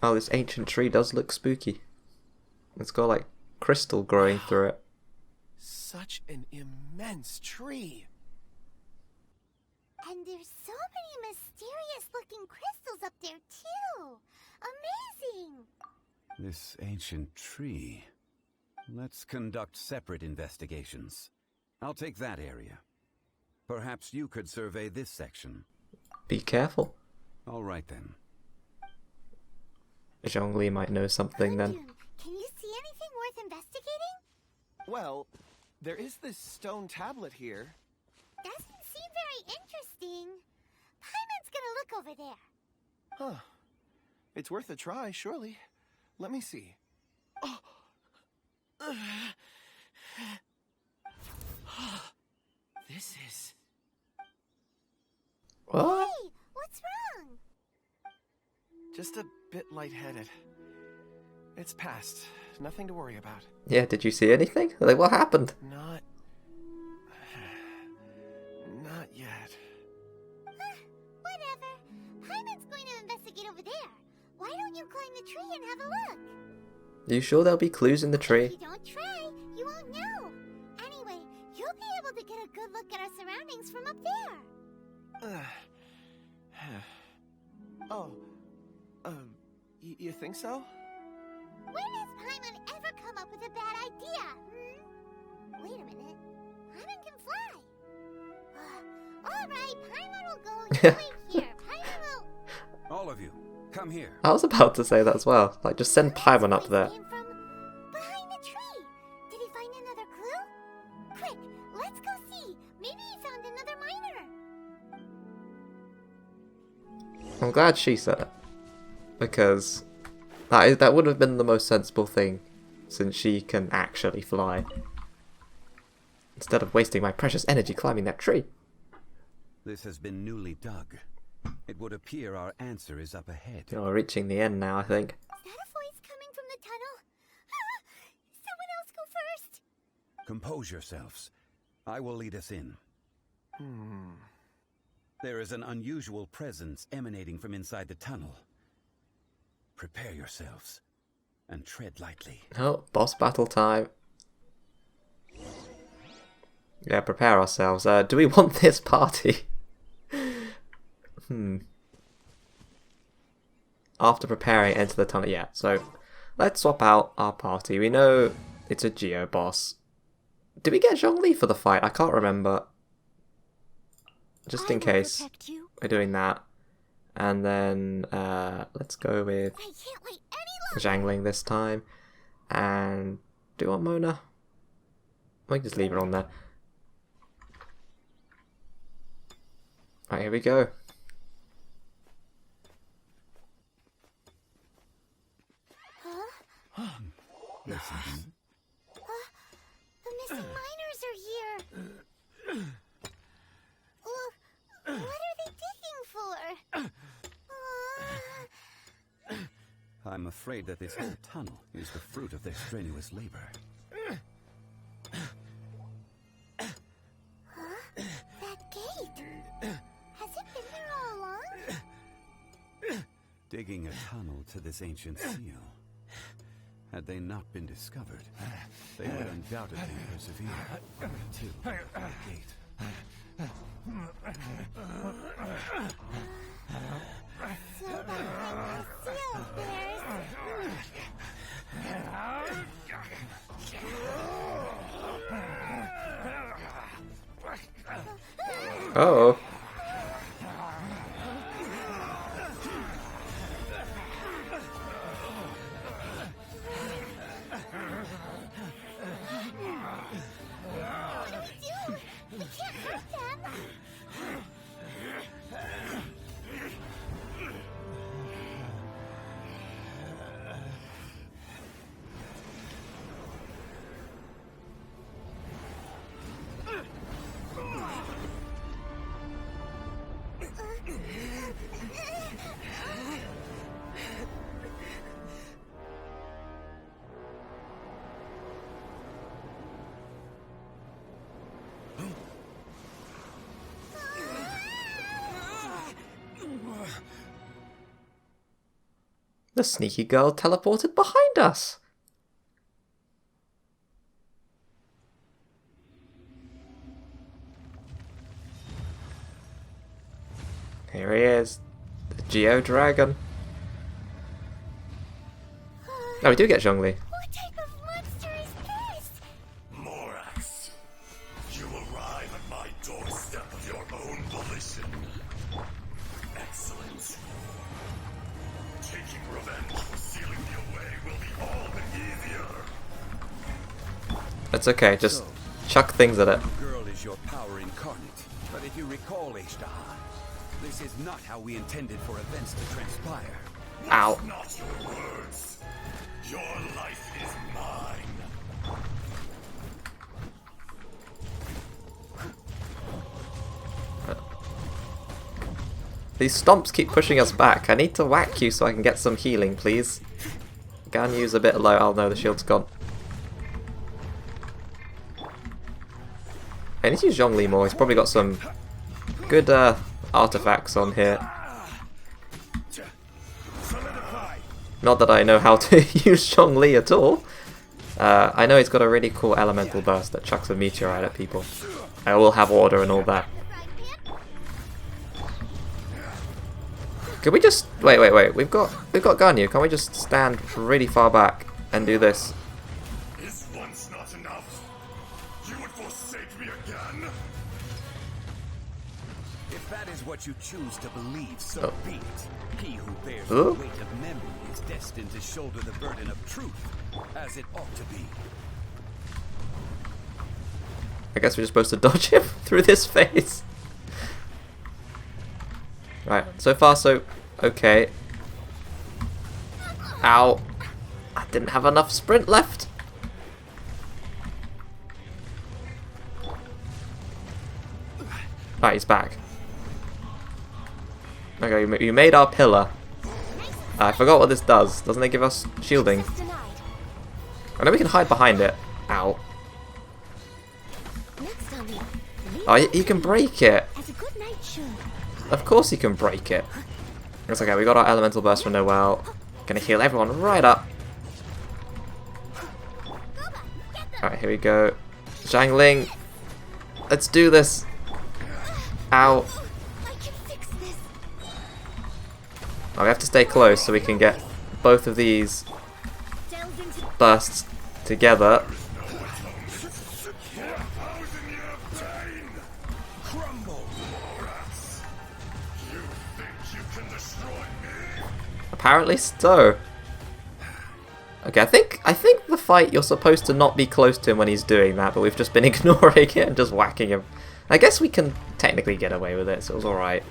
Oh, this ancient tree does look spooky. It's got like crystal growing through it. Such an immense tree. And there's so many mysterious looking crystals up there too. Amazing! This ancient tree. Let's conduct separate investigations. I'll take that area. Perhaps you could survey this section. Be careful. All right then. Zhongli might know something then. Can you see anything worth investigating? Well, there is this stone tablet here. Doesn't seem very interesting. Paimon's gonna look over there. Huh. It's worth a try, surely. Let me see. Oh. This is... What? Hey, what's wrong? just a bit lightheaded. It's past. Nothing to worry about. Yeah, did you see anything? Like, what happened? Not yet. Whatever. Paimon's going to investigate over there. Why don't you climb the tree and have a look? Are you sure there'll be clues in the If tree? you don't try, you won't know. Anyway, you'll be able to get a good look at our surroundings from up there. You think so? When has Paimon ever come up with a bad idea? Wait a minute. Paimon can fly. Alright, Paimon will go. You wait here. Paimon will... All of you, come here. I was about to say that as well. Like, just send Paimon up there. Came from behind the tree. Did he find another clue? Quick, let's go see. Maybe he found another miner. I'm glad she said it. Because that would have been the most sensible thing, since she can actually fly. Instead of wasting my precious energy climbing that tree. This has been newly dug. It would appear our answer is up ahead. We're reaching the end now, I think. Is that a voice coming from the tunnel? Someone else go first. Compose yourselves. I will lead us in. There is an unusual presence emanating from inside the tunnel. Prepare yourselves and tread lightly. Oh, boss battle time. Yeah, prepare ourselves. Do we want this party? After preparing, enter the tunnel. Yeah, so let's swap out our party. We know it's a Geo boss. Did we get Zhongli for the fight? I can't remember. Just in case we're doing that. And then let's go with Zhangling this time. And do you want Mona? We can just leave her on there. Right, here we go. Listen, I'm afraid that this whole tunnel is the fruit of their strenuous labor. That gate! Has it been there all along? Digging a tunnel to this ancient seal. Had they not been discovered, they would undoubtedly persevere to the gate. So behind the seal Oh. The sneaky girl teleported behind us. Here he is, the Geo Dragon. Oh, we do get Zhongli. What type of monster is this? Morax, you arrive at my doorstep of your own volition. Excellent. Taking revenge for sealing me away will be all the easier. It's okay, just chuck things at it. The girl is your power incarnate, but if you recall, Ishtar, this is not how we intended for events to transpire. Ow. Not your words. Your life is mine. These stomps keep pushing us back. I need to whack you so I can get some healing, please. Ganyu's a bit low. Oh no, the shield's gone. I need to use Zhongli more. He's probably got some good artifacts on here. Not that I know how to use Zhongli at all. I know he's got a really cool elemental burst that chucks a meteorite at people. I will have order and all that. Can we just wait? We've got Ganyu. Can't we just stand really far back and do this? Is once not enough? You would forsake me again? If that is what you choose to believe, so be it. He who bears Oh. the weight of memory is destined to shoulder the burden of truth, as it ought to be. I guess we're just supposed to dodge him through this phase. Right, so far so okay. Ow. I didn't have enough sprint left. Right, he's back. Okay, you made our pillar. I forgot what this does. Doesn't it give us shielding? I know we can hide behind it. Ow. Oh, he can break it. Of course he can break it. It's okay, we got our elemental burst from Noelle. Gonna heal everyone right up. Alright, here we go. Zhangling. Let's do this. Ow. Oh, we have to stay close so we can get both of these bursts together. Apparently so. Okay, I think the fight you're supposed to not be close to him when he's doing that, but we've just been ignoring it and just whacking him. I guess we can technically get away with it, so it was alright.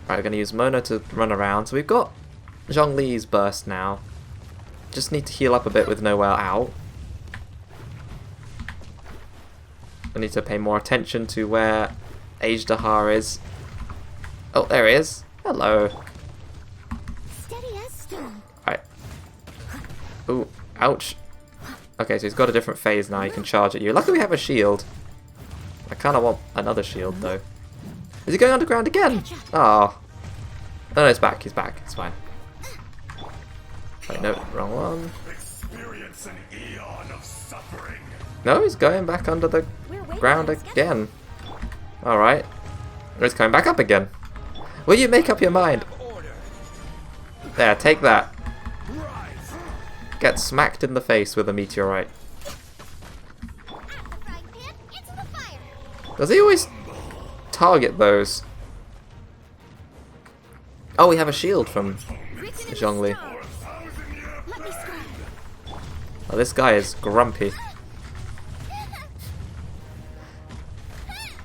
Right, we're going to use Mona to run around. So we've got Zhongli's burst now. Just need to heal up a bit with Noelle out. I need to pay more attention to where Ajdahar is. Oh, there he is. Hello. Steady as stone. Right, Ooh, ouch. Okay, so he's got a different phase now. He can charge at you. Luckily we have a shield. I kind of want another shield, though. Is he going underground again? Oh. No, it's back. He's back. It's fine. Wait, no, wrong one. Experience an eon of suffering. No, he's going back under the ground again. Alright. He's coming back up again. Will you make up your mind? There, take that. Get smacked in the face with a meteorite. Does he always target those? Oh, we have a shield from Zhongli. Oh, this guy is grumpy.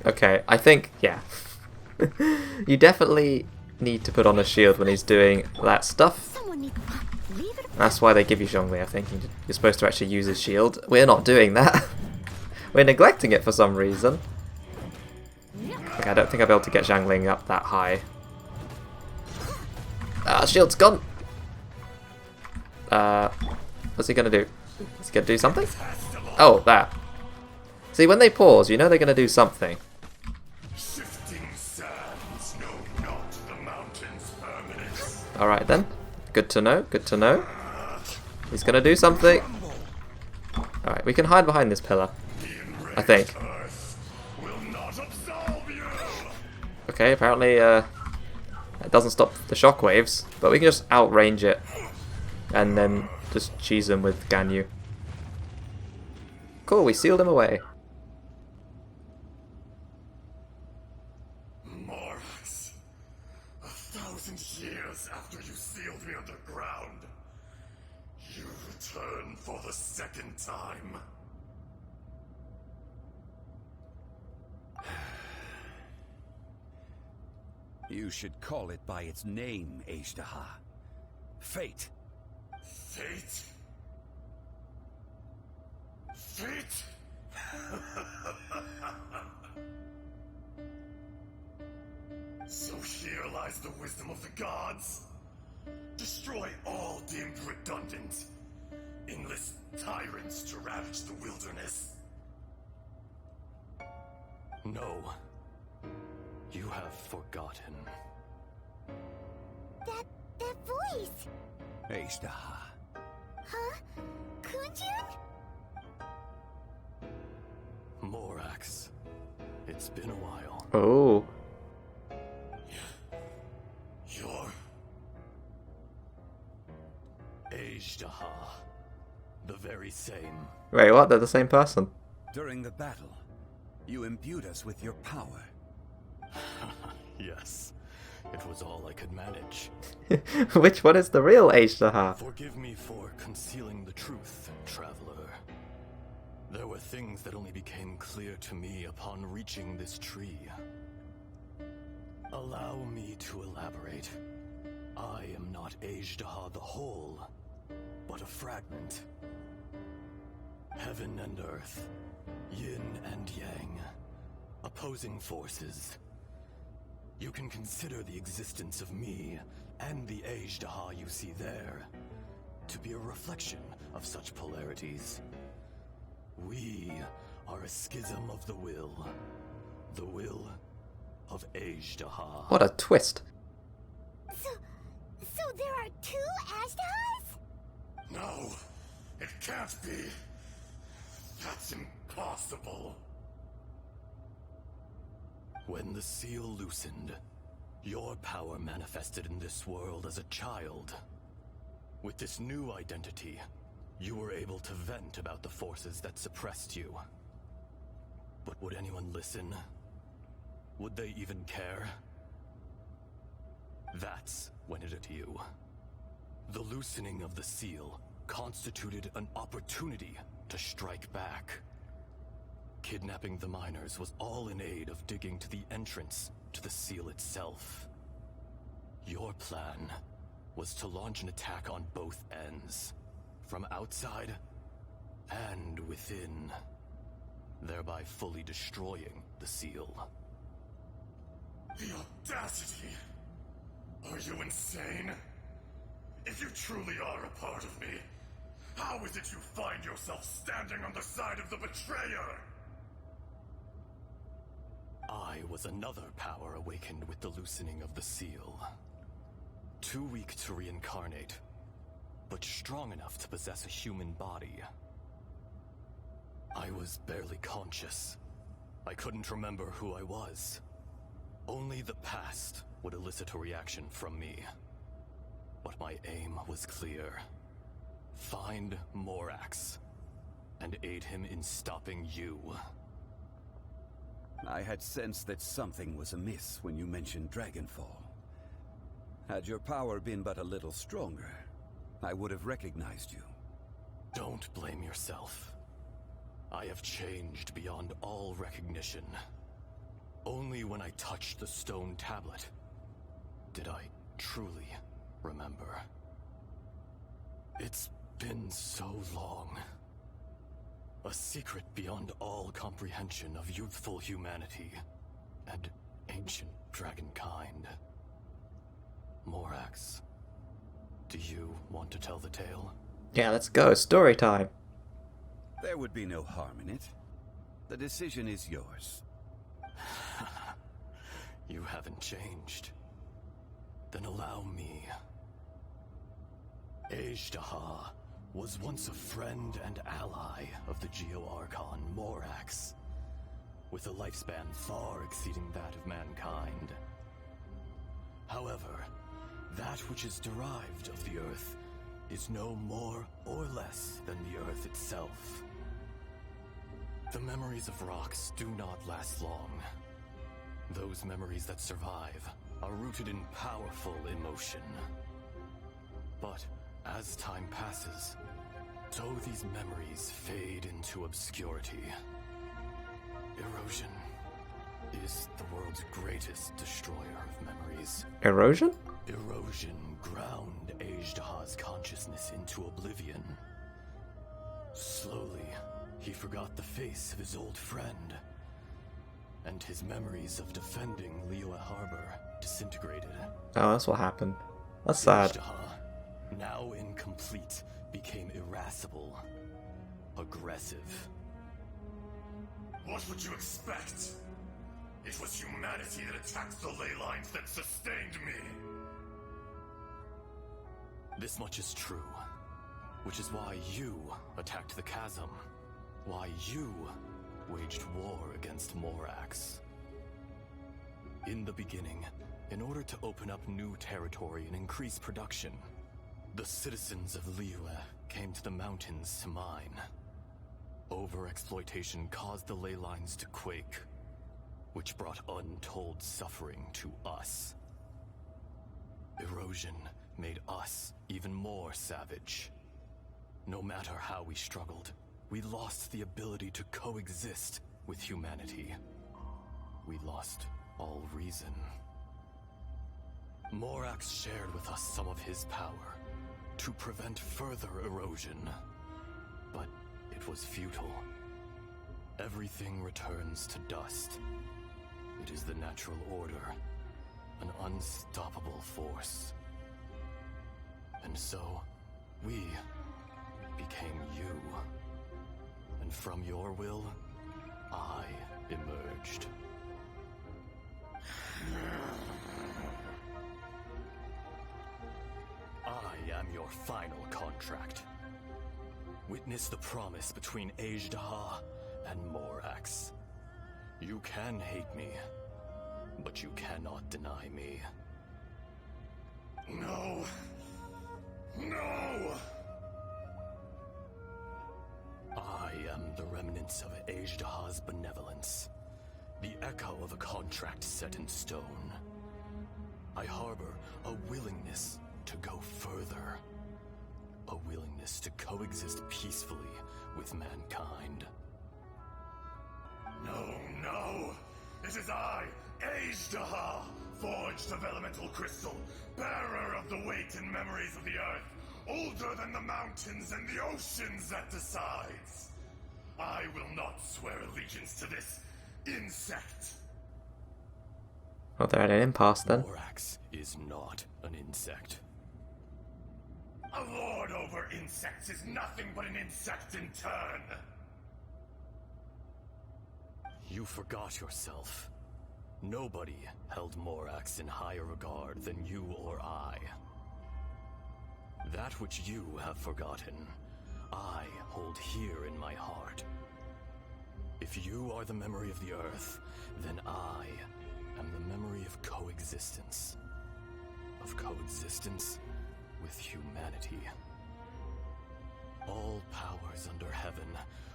Okay, I think, yeah. You definitely need to put on a shield when he's doing that stuff. That's why they give you Zhongli, I think. You're supposed to actually use his shield. We're not doing that. We're neglecting it for some reason. Okay, I don't think I'll be able to get Zhongli up that high. Shield's gone! What's he gonna do? Is he gonna do something? Oh, that. See, when they pause, you know they're gonna do something. Alright then. Good to know, good to know. He's gonna do something. Alright, we can hide behind this pillar. I think. Okay, apparently it doesn't stop the shockwaves, but we can just outrange it and then just cheese him with Ganyu. Cool, we sealed him away. Morax, 1,000 years after you sealed me underground, you return for the second time. You should call it by its name, Ashtaha. Fate. Fate? Fate? So here lies the wisdom of the gods. Destroy all deemed redundant. Enlist tyrants to ravage the wilderness. No. You have forgotten. That voice! Ashtaha. Huh? Kunjun? Morax. It's been a while. Oh. You're... Ashtaha. The very same. Wait, what? They're the same person? During the battle, you imbued us with your power. Yes. It was all I could manage. Which one is the real Ashtaha? Forgive me for concealing the truth, traveler. There were things that only became clear to me upon reaching this tree. Allow me to elaborate. I am not Ashtaha the whole, but a fragment. Heaven and earth, yin and yang, opposing forces. You can consider the existence of me and the Ashtaha you see there to be a reflection of such polarities. We are a schism of the will of Ashtaha. What a twist. So there are two Ashtahas? No, it can't be. That's impossible. When the seal loosened, your power manifested in this world as a child. With this new identity, you were able to vent about the forces that suppressed you. But would anyone listen? Would they even care? That's when it hit you. The loosening of the seal constituted an opportunity to strike back. Kidnapping the miners was all in aid of digging to the entrance to the seal itself. Your plan was to launch an attack on both ends, from outside and within, thereby fully destroying the seal. The audacity! Are you insane? If you truly are a part of me, How is it you find yourself standing on the side of the betrayer? I was another power awakened with the loosening of the seal. Too weak to reincarnate, but strong enough to possess a human body. I was barely conscious. I couldn't remember who I was. Only the past would elicit a reaction from me. But my aim was clear. Find Morax, and aid him in stopping you. I had sensed that something was amiss when you mentioned Dragonfall. Had your power been but a little stronger, I would have recognized you. Don't blame yourself. I have changed beyond all recognition. Only when I touched the stone tablet did I truly remember. It's been so long. A secret beyond all comprehension of youthful humanity and ancient dragonkind. Morax, do you want to tell the tale? Yeah, let's go. Story time. There would be no harm in it. The decision is yours. You haven't changed. Then allow me. Ejdaha was once a friend and ally of the Geo-Archon Morax, with a lifespan far exceeding that of mankind. However, that which is derived of the Earth is no more or less than the Earth itself. The memories of rocks do not last long. Those memories that survive are rooted in powerful emotion. But as time passes, so these memories fade into obscurity. Erosion is the world's greatest destroyer of memories. Erosion? Erosion ground Ejdaha's consciousness into oblivion. Slowly, he forgot the face of his old friend, and his memories of defending Liyue Harbor disintegrated. Oh, that's what happened. That's sad. Ejdaha, now incomplete, became irascible, aggressive. What would you expect? It was humanity that attacked the ley lines that sustained me. This much is true, which is why you attacked the chasm, why you waged war against Morax. In the beginning, in order to open up new territory and increase production, the citizens of Liyue came to the mountains to mine. Overexploitation caused the ley lines to quake, which brought untold suffering to us. Erosion made us even more savage. No matter how we struggled, we lost the ability to coexist with humanity. We lost all reason. Morax shared with us some of his power to prevent further erosion, but it was futile. Everything returns to dust. It is the natural order, an unstoppable force. And so, we became you. And from your will, I emerged. I am your final contract. Witness the promise between Ejdaha and Morax. You can hate me, but you cannot deny me. No. No! I am the remnants of Ejdaha's benevolence, the echo of a contract set in stone. I harbor a willingness to go further, a willingness to coexist peacefully with mankind. No! It is I, Ejdaha, forged of elemental crystal, bearer of the weight and memories of the earth, older than the mountains and the oceans that decides. I will not swear allegiance to this insect. Well, they're at an impasse then. Morax is not an insect. A lord over insects is nothing but an insect in turn. You forgot yourself. Nobody held Morax in higher regard than you or I. That which you have forgotten, I hold here in my heart. If you are the memory of the Earth, then I am the memory of coexistence. Of coexistence with humanity. All powers under heaven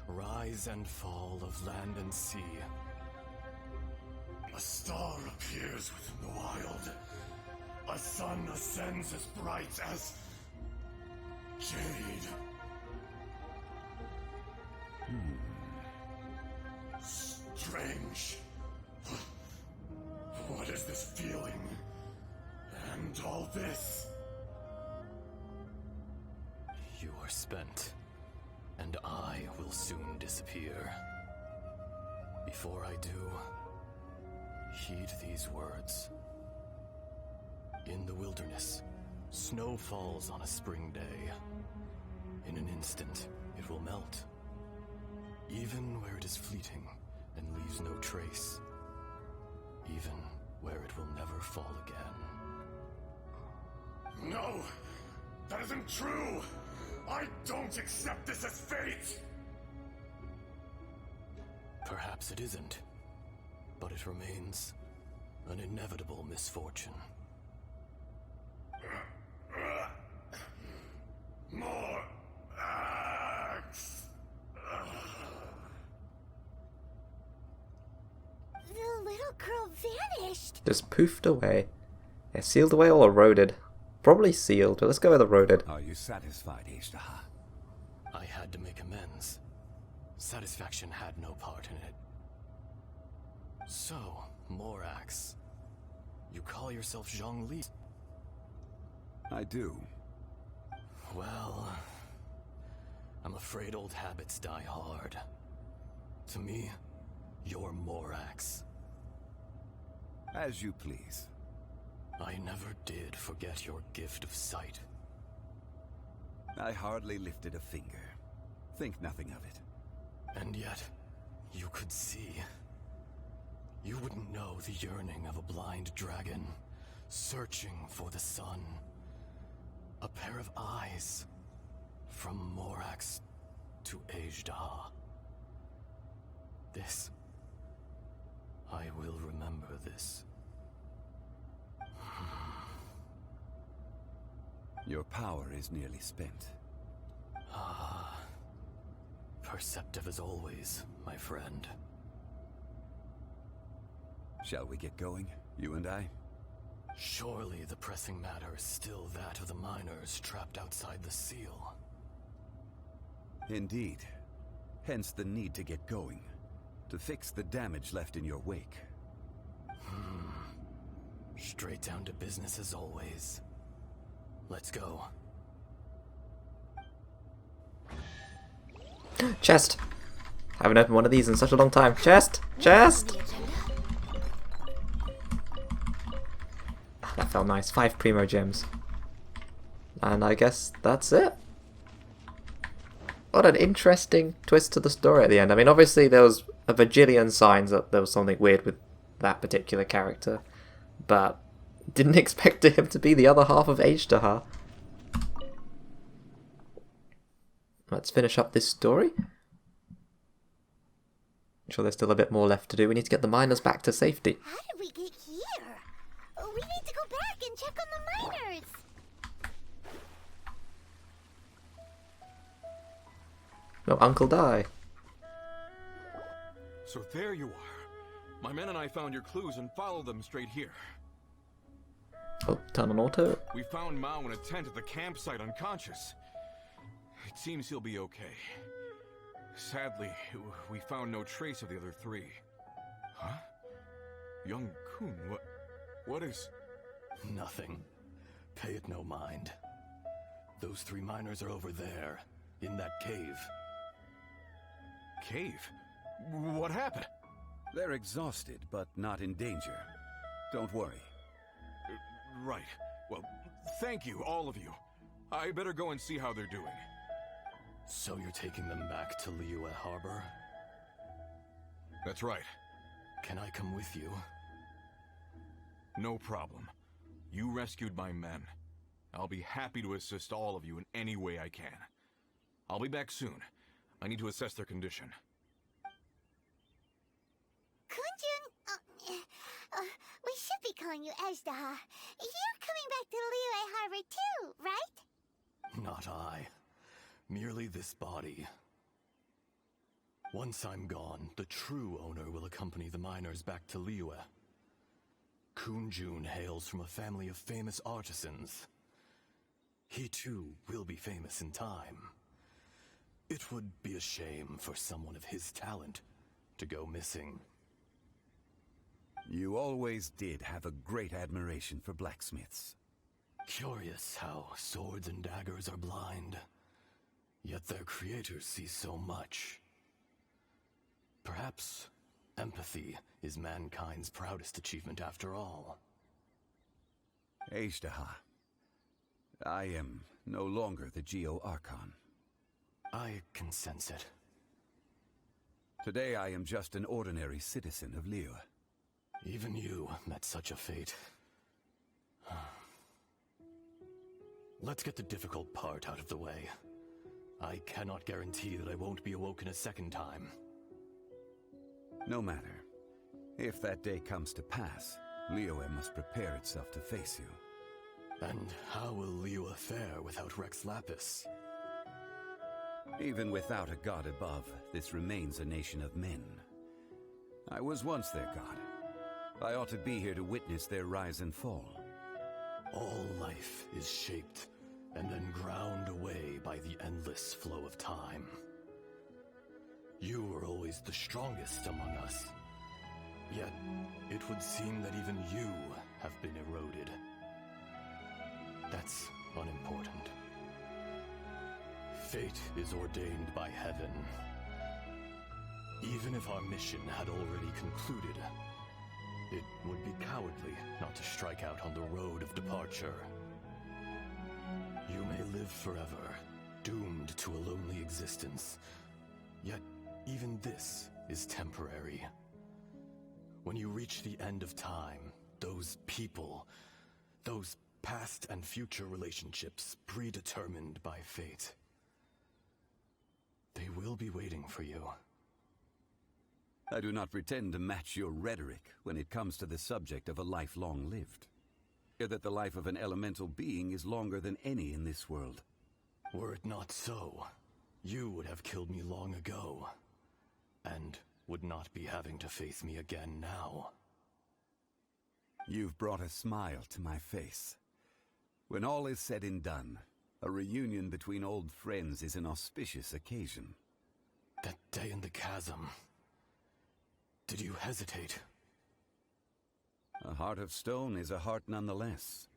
rise and fall of land and sea. A star appears within the wild. A sun ascends as bright as jade. Strange. What is this feeling? And all this? You are spent, and I will soon disappear. Before I do, heed these words. In the wilderness, snow falls on a spring day. In an instant, it will melt. Even where it is fleeting and leaves no trace. Even where it will never fall again. No! That isn't true! I don't accept this as fate! Perhaps it isn't, but it remains an inevitable misfortune. More axe! The little girl vanished. Just poofed away. Yeah, sealed away or eroded? Probably sealed, but let's go with eroded. Are you satisfied, Ishtaha? I had to make amends. Satisfaction had no part in it. So, Morax, you call yourself Zhongli? I do. Well, I'm afraid old habits die hard. To me, you're Morax. As you please. I never did forget your gift of sight. I hardly lifted a finger. Think nothing of it. And yet, you could see. You wouldn't know the yearning of a blind dragon, searching for the sun. A pair of eyes, from Morax to Ajdaha. This, I will remember this. Your power is nearly spent. Ah, perceptive as always, my friend. Shall we get going, you and I? Surely the pressing matter is still that of the miners trapped outside the seal. Indeed. Hence the need to get going. To fix the damage left in your wake. Straight down to business as always. Let's go. Chest! Haven't opened one of these in such a long time. Chest! Chest! That felt nice. 5 primo gems. And I guess that's it. What an interesting twist to the story at the end. I mean, obviously there was a bajillion signs that there was something weird with that particular character. But didn't expect him to be the other half of Ajdaha. Let's finish up this story. I'm sure there's still a bit more left to do. We need to get the miners back to safety. How did we get here? We need to go back and check on the miners. No, Uncle Die. So there you are. My men and I found your clues and followed them straight here. Oh, turn on auto. We found Mao in a tent at the campsite unconscious. It seems he'll be okay. Sadly, we found no trace of the other 3. Huh? Young Kun, what is... Nothing. Pay it no mind. Those 3 miners are over there, in that cave. Cave? What happened? They're exhausted, but not in danger. Don't worry. Right. Well, thank you, all of you. I better go and see how they're doing. So you're taking them back to Liyue Harbor? That's right. Can I come with you? No problem. You rescued my men. I'll be happy to assist all of you in any way I can. I'll be back soon. I need to assess their condition. Kunjun, we should be calling you Ezdaha. You're coming back to Liyue Harbor too, right? Not I. Merely this body. Once I'm gone, the true owner will accompany the miners back to Liyue. Kunjun hails from a family of famous artisans. He too will be famous in time. It would be a shame for someone of his talent to go missing. You always did have a great admiration for blacksmiths. Curious how swords and daggers are blind, yet their creators see so much. Perhaps empathy is mankind's proudest achievement after all. Ezdaha, I am no longer the Geo-Archon. I can sense it. Today I am just an ordinary citizen of Liyue. Even you met such a fate. Let's get the difficult part out of the way. I cannot guarantee that I won't be awoken a second time. No matter. If that day comes to pass, Liyue must prepare itself to face you. And how will Liyue fare without Rex Lapis? Even without a god above, this remains a nation of men. I was once their god. I ought to be here to witness their rise and fall. All life is shaped and then ground away by the endless flow of time. You were always the strongest among us. Yet, it would seem that even you have been eroded. That's unimportant. Fate is ordained by heaven. Even if our mission had already concluded, it would be cowardly not to strike out on the road of departure. You may live forever, doomed to a lonely existence. Yet, even this is temporary. When you reach the end of time, those people, those past and future relationships predetermined by fate, they will be waiting for you. I do not pretend to match your rhetoric when it comes to the subject of a life long lived. That the life of an elemental being is longer than any in this world. Were it not so, you would have killed me long ago, and would not be having to face me again now. You've brought a smile to my face. When all is said and done, a reunion between old friends is an auspicious occasion. That day in the chasm, did you hesitate? A heart of stone is a heart nonetheless.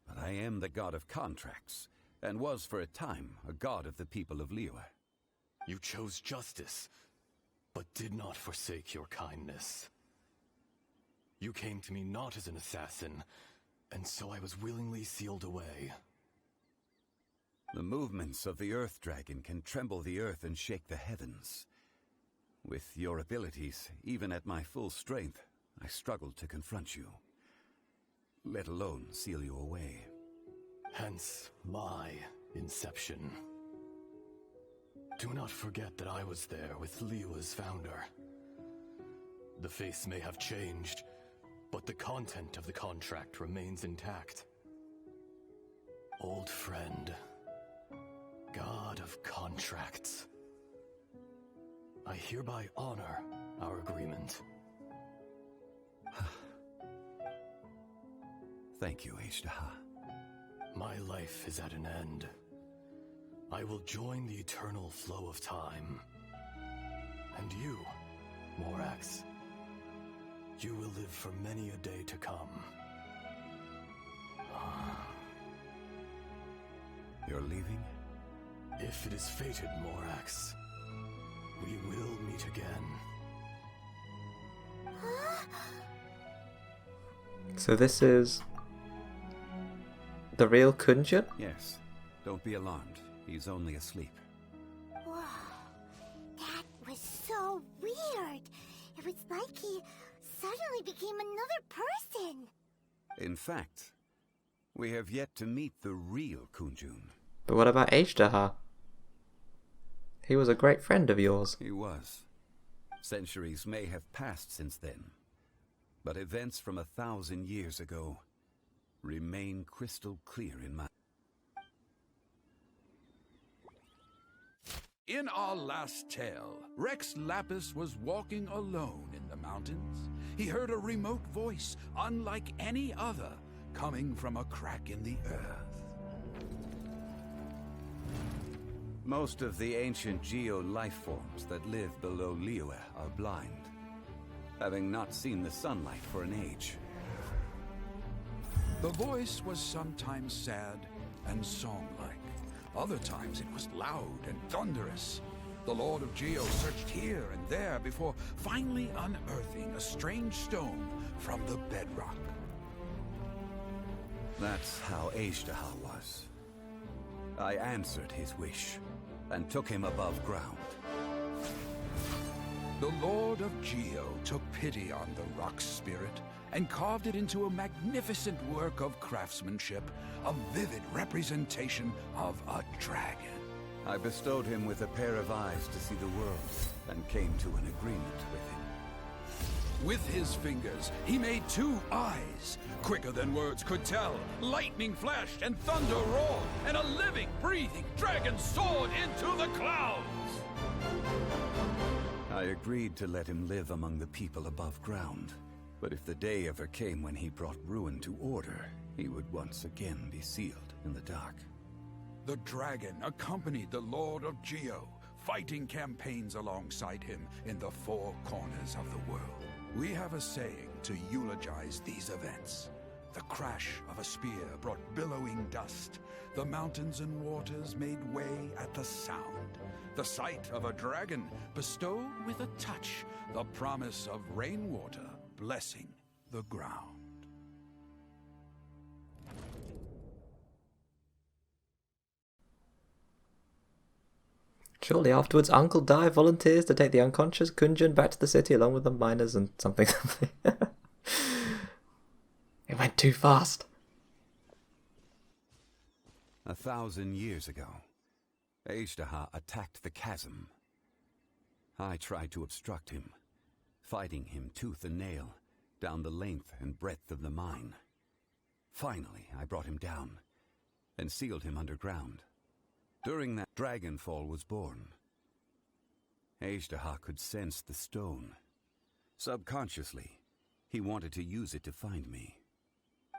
But I am the god of contracts, and was for a time a god of the people of Liyue. You chose justice, but did not forsake your kindness. You came to me not as an assassin, and so I was willingly sealed away. The movements of the Earth Dragon can tremble the earth and shake the heavens. With your abilities, even at my full strength, I struggled to confront you, let alone seal you away. Hence my inception. Do not forget that I was there with Liyue's founder. The face may have changed, but the content of the contract remains intact. Old friend, god of contracts, I hereby honor our agreement. Thank you, Ezdaha. My life is at an end. I will join the eternal flow of time. And you, Morax, you will live for many a day to come. You're leaving? If it is fated, Morax, we will meet again. So this is the real Kunjun? Yes, Don't be alarmed. He's only asleep. Whoa, that was so weird. It was like he suddenly became another person. In fact, we have yet to meet the real Kunjun. But what about Ashtaha? He was a great friend of yours. He was. Centuries may have passed since then, but events from 1,000 years ago remain crystal clear in my... In our last tale, Rex Lapis was walking alone in the mountains. He heard a remote voice, unlike any other, coming from a crack in the earth. Most of the ancient geo life forms that live below Liyue are blind, having not seen the sunlight for an age. The voice was sometimes sad and song-like. Other times it was loud and thunderous. The Lord of Geo searched here and there before finally unearthing a strange stone from the bedrock. That's how Ashtaha was. I answered his wish and took him above ground. The Lord of Geo took pity on the rock spirit and carved it into a magnificent work of craftsmanship, a vivid representation of a dragon. I bestowed him with a pair of eyes to see the world and came to an agreement with him. With his fingers, he made 2 eyes, quicker than words could tell. Lightning flashed and thunder roared, and a living, breathing dragon soared into the clouds. I agreed to let him live among the people above ground. But if the day ever came when he brought ruin to order, he would once again be sealed in the dark. The dragon accompanied the Lord of Geo, fighting campaigns alongside him in the 4 corners of the world. We have a saying to eulogize these events. The crash of a spear brought billowing dust. The mountains and waters made way at the sound. The sight of a dragon bestowed with a touch the promise of rainwater blessing the ground. Shortly afterwards, Uncle Dai volunteers to take the unconscious Kunjun back to the city along with the miners and something. It went too fast. 1,000 years ago, Ashtaha attacked the chasm. I tried to obstruct him, fighting him tooth and nail down the length and breadth of the mine. Finally, I brought him down and sealed him underground. During that, Dragonfall was born. Ashtaha could sense the stone. Subconsciously, he wanted to use it to find me.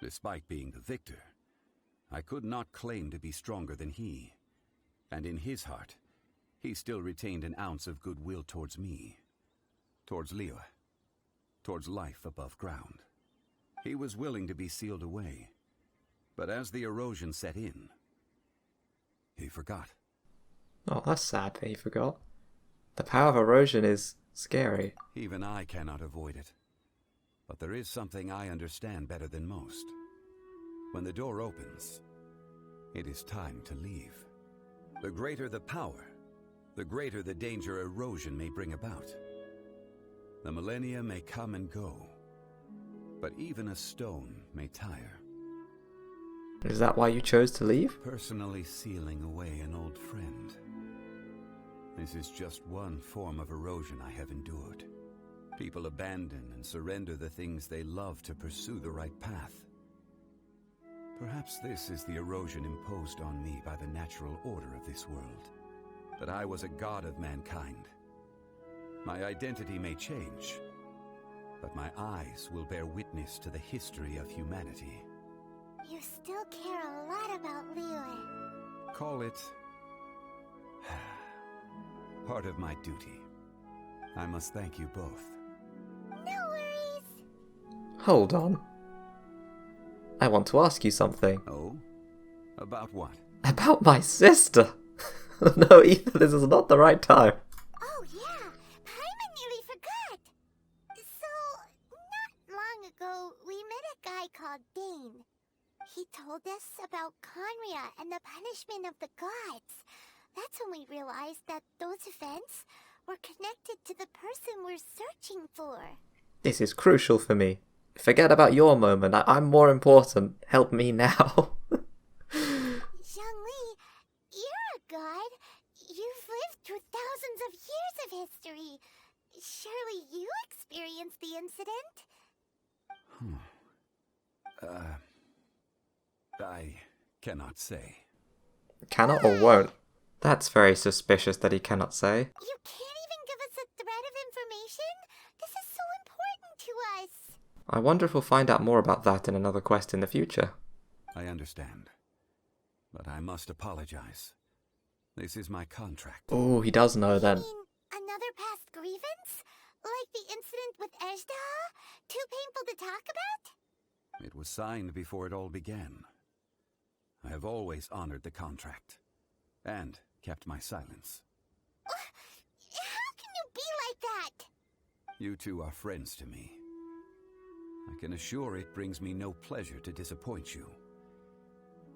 Despite being the victor, I could not claim to be stronger than he. And in his heart, he still retained an ounce of goodwill towards me, towards Liyue, towards life above ground. He was willing to be sealed away, but as the erosion set in, he forgot. Oh, that's sad that he forgot. The power of erosion is scary. Even I cannot avoid it. But there is something I understand better than most. When the door opens, it is time to leave. The greater the power, the greater the danger erosion may bring about. The millennia may come and go, but even a stone may tire. Is that why you chose to leave? Personally sealing away an old friend. This is just one form of erosion I have endured. People abandon and surrender the things they love to pursue the right path. Perhaps this is the erosion imposed on me by the natural order of this world. That I was a god of mankind. My identity may change, but my eyes will bear witness to the history of humanity. You still care a lot about Liyue. Call it part of my duty. I must thank you both. No worries. Hold on. I want to ask you something. Oh? About what? About my sister. No, Ethan, this is not the right time. Oh yeah, Paimon nearly forgot. So, not long ago, we met a guy called Dane. He told us about Conria and the punishment of the gods. That's when we realized that those events were connected to the person we're searching for. This is crucial for me. Forget about your moment. I'm more important. Help me now. Zhongli, you're a god. You've lived through thousands of years of history. Surely you experienced the incident? I cannot say. Cannot or won't? That's very suspicious that he cannot say. You can't even give us a thread of information? This is so important to us. I wonder if we'll find out more about that in another quest in the future. I understand. But I must apologize. This is my contract. Oh, he does know then. You mean another past grievance? Like the incident with Ejda? Too painful to talk about? It was signed before it all began. I have always honored the contract. And kept my silence. How can you be like that? You two are friends to me. I can assure it brings me no pleasure to disappoint you.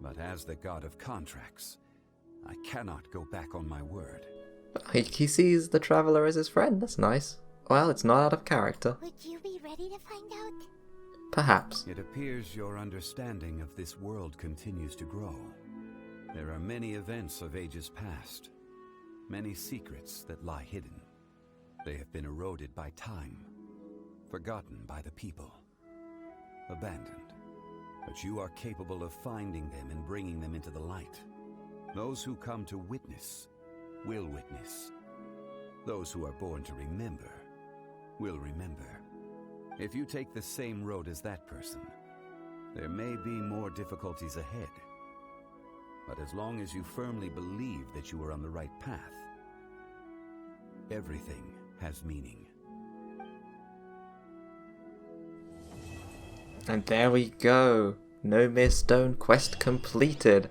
But as the god of contracts, I cannot go back on my word. He sees the traveler as his friend. That's nice. Well, it's not out of character. Would you be ready to find out? Perhaps. It appears your understanding of this world continues to grow. There are many events of ages past, many secrets that lie hidden. They have been eroded by time, forgotten by the people, abandoned. But you are capable of finding them and bringing them into the light. Those who come to witness will witness. Those who are born to remember will remember. If you take the same road as that person, there may be more difficulties ahead. But as long as you firmly believe that you are on the right path, everything has meaning. And there we go. No Mere Stone quest completed.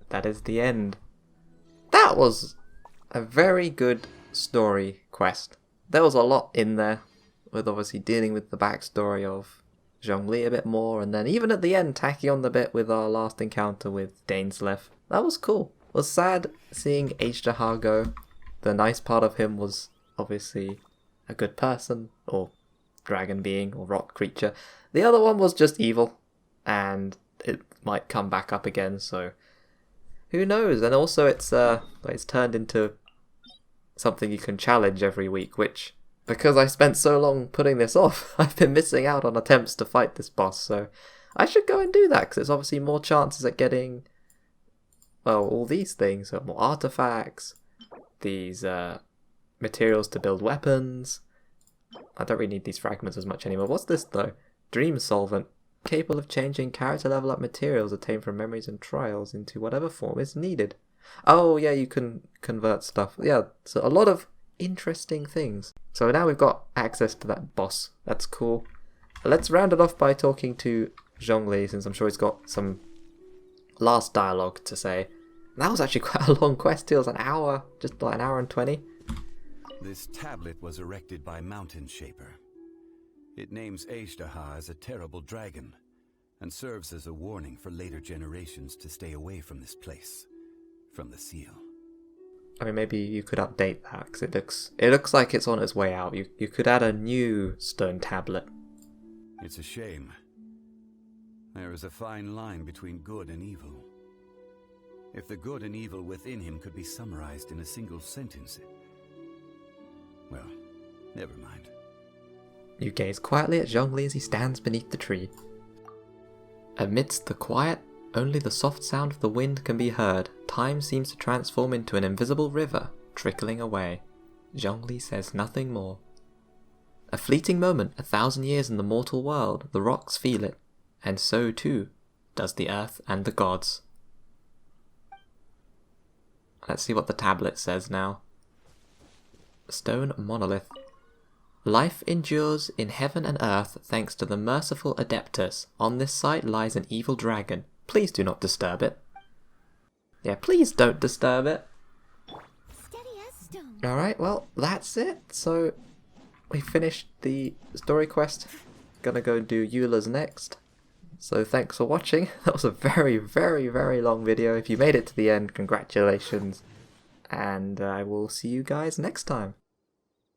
That is the end. That was a very good story quest. There was a lot in there, with obviously dealing with the backstory of Zhongli a bit more, and then even at the end tacking on the bit with our last encounter with Dainslev. That was cool. It was sad seeing H. go. The nice part of him was obviously a good person, or dragon being, or rock creature. The other one was just evil, and it might come back up again, so who knows? And also it's turned into something you can challenge every week, which, because I spent so long putting this off, I've been missing out on attempts to fight this boss, so I should go and do that, because there's obviously more chances at getting, well, all these things, so more artifacts, these materials to build weapons. I don't really need these fragments as much anymore. What's this though? Dream Solvent. Capable of changing character level up materials obtained from memories and trials into whatever form is needed. Oh yeah, you can convert stuff. Yeah, so a lot of interesting things. So now we've got access to that boss. That's cool. Let's round it off by talking to Zhongli, since I'm sure he's got some last dialogue to say. That was actually quite a long quest too. It was an hour, just like an hour and 20. This tablet was erected by Mountain Shaper. It names Ejdaha as a terrible dragon, and serves as a warning for later generations to stay away from this place, from the seal. I mean, maybe you could update that, because it looks like it's on its way out. You could add a new stone tablet. It's a shame. There is a fine line between good and evil. If the good and evil within him could be summarized in a single sentence, well, never mind. You gaze quietly at Zhongli as he stands beneath the tree. Amidst the quiet, only the soft sound of the wind can be heard. Time seems to transform into an invisible river, trickling away. Zhongli says nothing more. A fleeting moment, 1,000 years in the mortal world, the rocks feel it, and so too does the earth and the gods. Let's see what the tablet says now. Stone monolith. Life endures in heaven and earth thanks to the merciful Adeptus. On this site lies an evil dragon. Please do not disturb it. Yeah, please don't disturb it. Steady as stone. Alright, well, that's it. So, we finished the story quest. Gonna go do Eula's next. So thanks for watching. That was a very, very, very long video. If you made it to the end, congratulations. And I will see you guys next time.